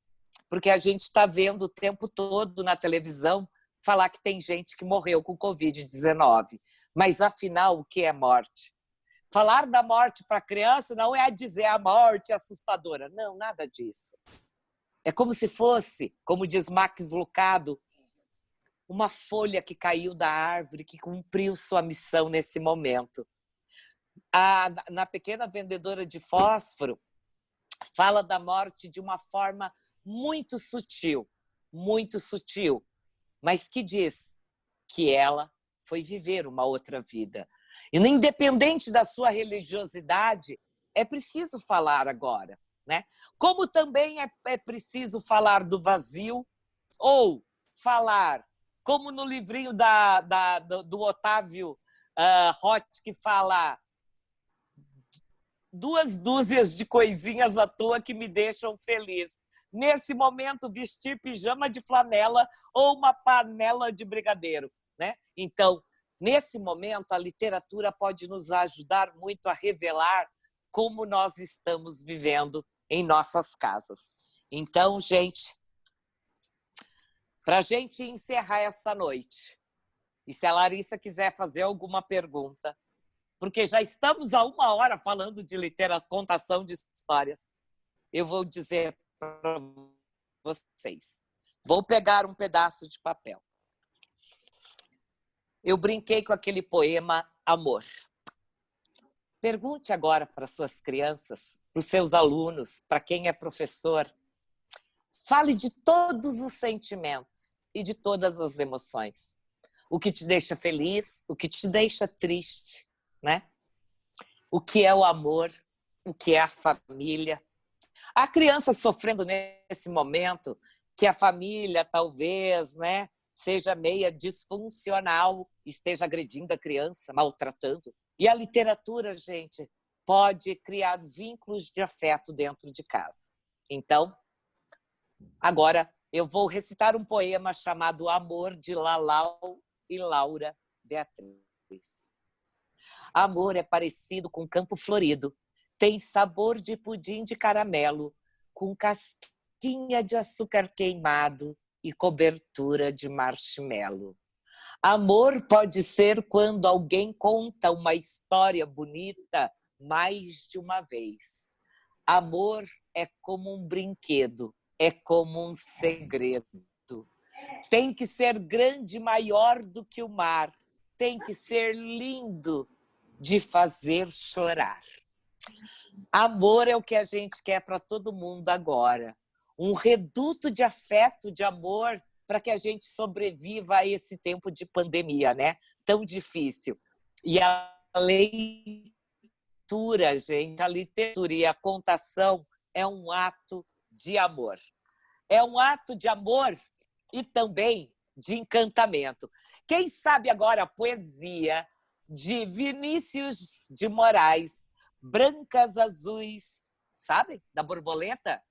Porque a gente está vendo o tempo todo na televisão falar que tem gente que morreu com Covid-19. Mas, afinal, o que é morte? Falar da morte para a criança não é dizer a morte assustadora. Não, nada disso. É como se fosse, como diz Max Lucado, uma folha que caiu da árvore, que cumpriu sua missão nesse momento. Na Pequena Vendedora de Fósforo, fala da morte de uma forma muito sutil, mas que diz que ela foi viver uma outra vida. E, independente da sua religiosidade, é preciso falar agora, né? Como também é preciso falar do vazio, ou falar, como no livrinho do Otávio Roth, que fala 2 dúzias de coisinhas à toa que me deixam feliz. Nesse momento, vestir pijama de flanela ou uma panela de brigadeiro, né? Então, nesse momento, a literatura pode nos ajudar muito a revelar como nós estamos vivendo em nossas casas. Então, gente, para a gente encerrar essa noite, e se a Larissa quiser fazer alguma pergunta, porque já estamos há 1 hora falando de literatura, contação de histórias, eu vou dizer para vocês. Vou pegar um pedaço de papel. Eu brinquei com aquele poema Amor. Pergunte agora para suas crianças, para os seus alunos, para quem é professor. Fale de todos os sentimentos e de todas as emoções. O que te deixa feliz, o que te deixa triste, né? O que é o amor, o que é a família. A criança sofrendo nesse momento, que a família talvez, né, seja meia disfuncional, esteja agredindo a criança, maltratando. E a literatura, gente, pode criar vínculos de afeto dentro de casa. Então, agora eu vou recitar um poema chamado Amor, de Lalau e Laura Beatriz. Amor é parecido com campo florido, tem sabor de pudim de caramelo, com casquinha de açúcar queimado e cobertura de marshmallow. Amor pode ser quando alguém conta uma história bonita mais de uma vez. Amor é como um brinquedo, é como um segredo. Tem que ser grande, maior do que o mar. Tem que ser lindo de fazer chorar. Amor é o que a gente quer para todo mundo agora. Um reduto de afeto, de amor, para que a gente sobreviva a esse tempo de pandemia, né? Tão difícil. E a leitura, gente, a literatura e a contação é um ato de amor. É um ato de amor e também de encantamento. Quem sabe agora a poesia de Vinícius de Moraes, Brancas Azuis, sabe? Da borboleta?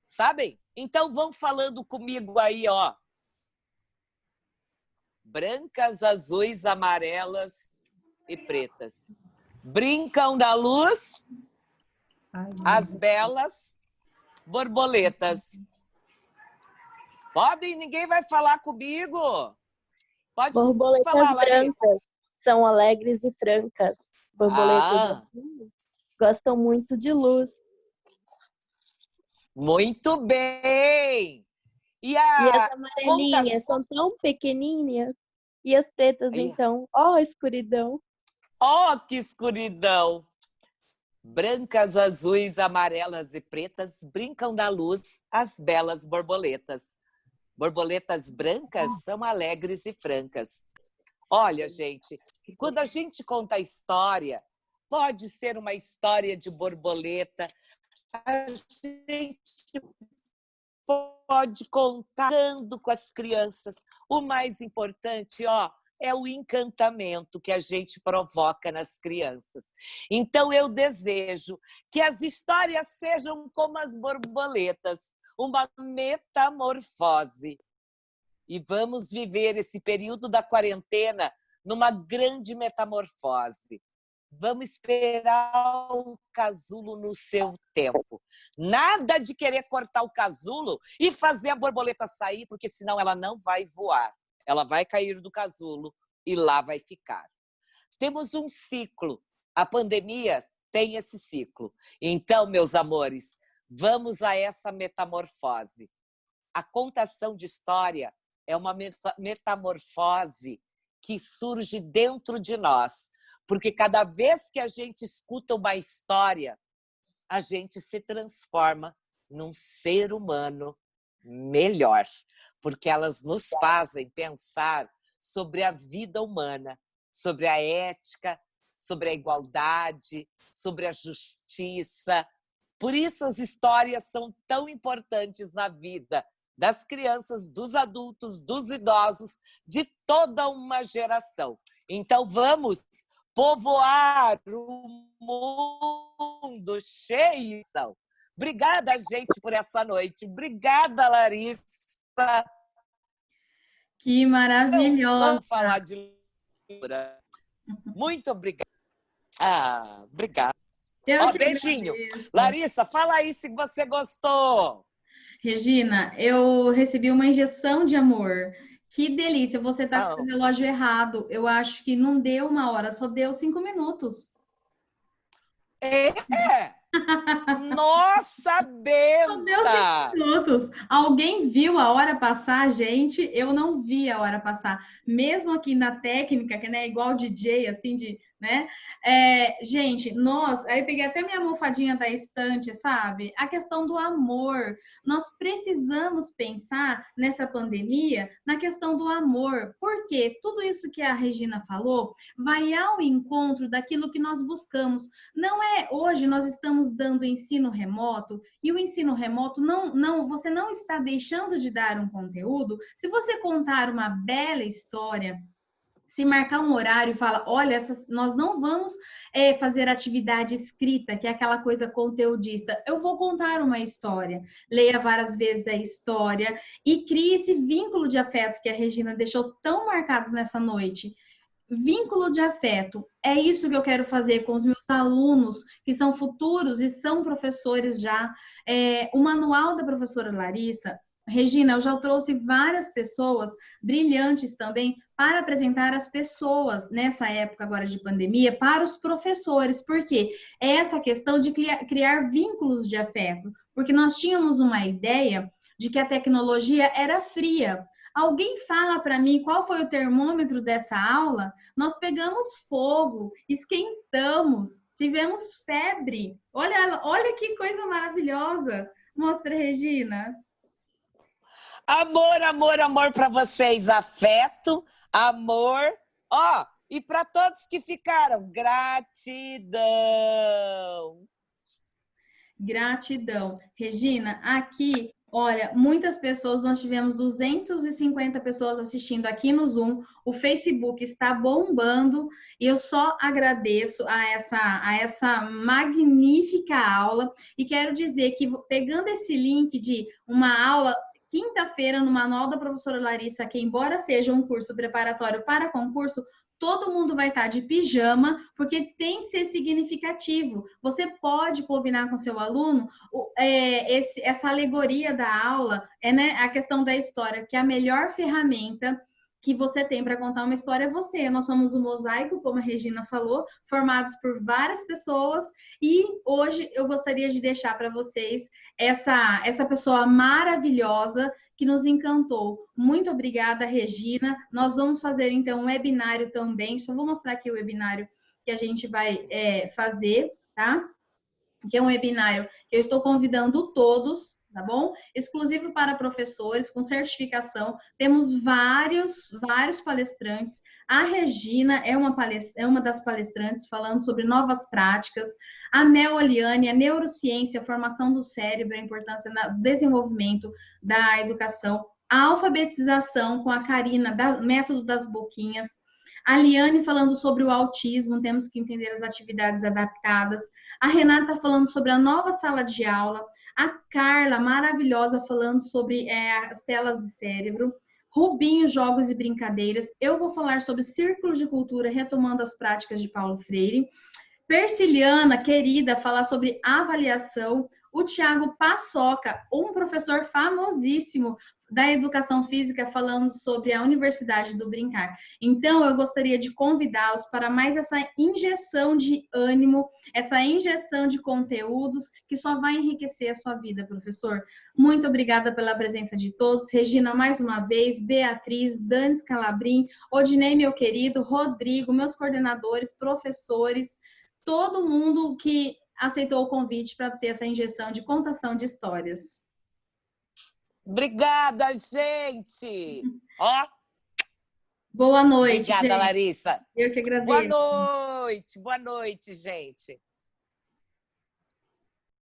Sabem? Então vão falando comigo aí, ó. Brancas, azuis, amarelas e pretas. Brincam da luz as belas borboletas. Podem? Ninguém vai falar comigo? Pode Borboletas falar, Larissa. brancas são alegres e francas. Borboletas azuis gostam muito de luz. Muito bem! E as amarelinhas são tão pequenininhas. E as pretas, então, ó, escuridão. Ó, que escuridão! Brancas, azuis, amarelas e pretas brincam da luz as belas borboletas. Borboletas brancas são alegres e francas. Olha, gente, quando a gente conta a história, pode ser uma história de borboleta, a gente pode contar com as crianças. O mais importante, ó, é o encantamento que a gente provoca nas crianças. Então, eu desejo que as histórias sejam como as borboletas, uma metamorfose. E vamos viver esse período da quarentena numa grande metamorfose. Vamos esperar o casulo no seu tempo. Nada de querer cortar o casulo e fazer a borboleta sair, porque senão ela não vai voar. Ela vai cair do casulo e lá vai ficar. Temos um ciclo. A pandemia tem esse ciclo. Então, meus amores, vamos a essa metamorfose. A contação de história é uma metamorfose que surge dentro de nós. Porque cada vez que a gente escuta uma história, a gente se transforma num ser humano melhor. Porque elas nos fazem pensar sobre a vida humana, sobre a ética, sobre a igualdade, sobre a justiça. Por isso as histórias são tão importantes na vida das crianças, dos adultos, dos idosos, de toda uma geração. Então vamos povoar o mundo cheio. Obrigada, gente, por essa noite. Obrigada, Larissa. Que maravilhosa! Vamos falar de leitura. Muito obrigada. Obrigada. Beijinho. Agradeço. Larissa, fala aí se você gostou. Regina, eu recebi uma injeção de amor. Que delícia, você tá com seu relógio errado. Eu acho que não deu 1 hora, só deu 5 minutos. Nossa, Benta! Só deu 5 minutos. Alguém viu a hora passar, gente? Eu não vi a hora passar. Mesmo aqui na técnica, que é igual DJ, assim, né? Gente, aí peguei até minha almofadinha da estante, sabe? A questão do amor. Nós precisamos pensar nessa pandemia na questão do amor. Porque tudo isso que a Regina falou vai ao encontro daquilo que nós buscamos. Hoje nós estamos dando ensino remoto e o ensino remoto você não está deixando de dar um conteúdo. Se você contar uma bela história, se marcar um horário e falar, olha, nós não vamos fazer atividade escrita, que é aquela coisa conteudista. Eu vou contar uma história. Leia várias vezes a história e crie esse vínculo de afeto que a Regina deixou tão marcado nessa noite. Vínculo de afeto. É isso que eu quero fazer com os meus alunos, que são futuros e são professores já. O manual da professora Larissa, Regina, eu já trouxe várias pessoas brilhantes também para apresentar as pessoas nessa época agora de pandemia para os professores, porque é essa questão de criar vínculos de afeto, porque nós tínhamos uma ideia de que a tecnologia era fria. Alguém fala para mim qual foi o termômetro dessa aula? Nós pegamos fogo, esquentamos, tivemos febre. Olha que coisa maravilhosa. Mostra, Regina. Amor, amor, amor para vocês. Afeto, amor. E para todos que ficaram, gratidão. Gratidão. Regina, aqui, olha, muitas pessoas, nós tivemos 250 pessoas assistindo aqui no Zoom, o Facebook está bombando e eu só agradeço a essa magnífica aula e quero dizer que pegando esse link de uma aula quinta-feira no Manual da Professora Larissa, que embora seja um curso preparatório para concurso, todo mundo vai estar de pijama, porque tem que ser significativo. Você pode combinar com seu aluno essa alegoria da aula, né, a questão da história, que é a melhor ferramenta que você tem para contar uma história é você. Nós somos um mosaico, como a Regina falou, formados por várias pessoas, e hoje eu gostaria de deixar para vocês essa pessoa maravilhosa que nos encantou. Muito obrigada, Regina. Nós vamos fazer, então, um webinário também. Só vou mostrar aqui o webinário que a gente vai fazer, tá? Que é um webinário que eu estou convidando todos, tá bom? Exclusivo para professores, com certificação. Temos vários palestrantes. A Regina é uma das palestrantes falando sobre novas práticas. A Mel Oliane, a neurociência, a formação do cérebro, a importância do desenvolvimento da educação. A alfabetização com a Karina, método das boquinhas. A Liane falando sobre o autismo, temos que entender as atividades adaptadas. A Renata falando sobre a nova sala de aula. A Carla, maravilhosa, falando sobre as telas de cérebro. Rubinho, jogos e brincadeiras. Eu vou falar sobre círculos de cultura, retomando as práticas de Paulo Freire. Persiliana, querida, falar sobre avaliação. O Tiago Paçoca, um professor famosíssimo da educação física, falando sobre a Universidade do Brincar. Então, eu gostaria de convidá-los para mais essa injeção de ânimo, essa injeção de conteúdos que só vai enriquecer a sua vida, professor. Muito obrigada pela presença de todos. Regina, mais uma vez, Beatriz, Dani Scalabrin, Odinei, meu querido, Rodrigo, meus coordenadores, professores, todo mundo que aceitou o convite para ter essa injeção de contação de histórias. Obrigada, gente! Ó. Boa noite, Obrigada, gente. Larissa. Eu que agradeço. Boa noite, gente.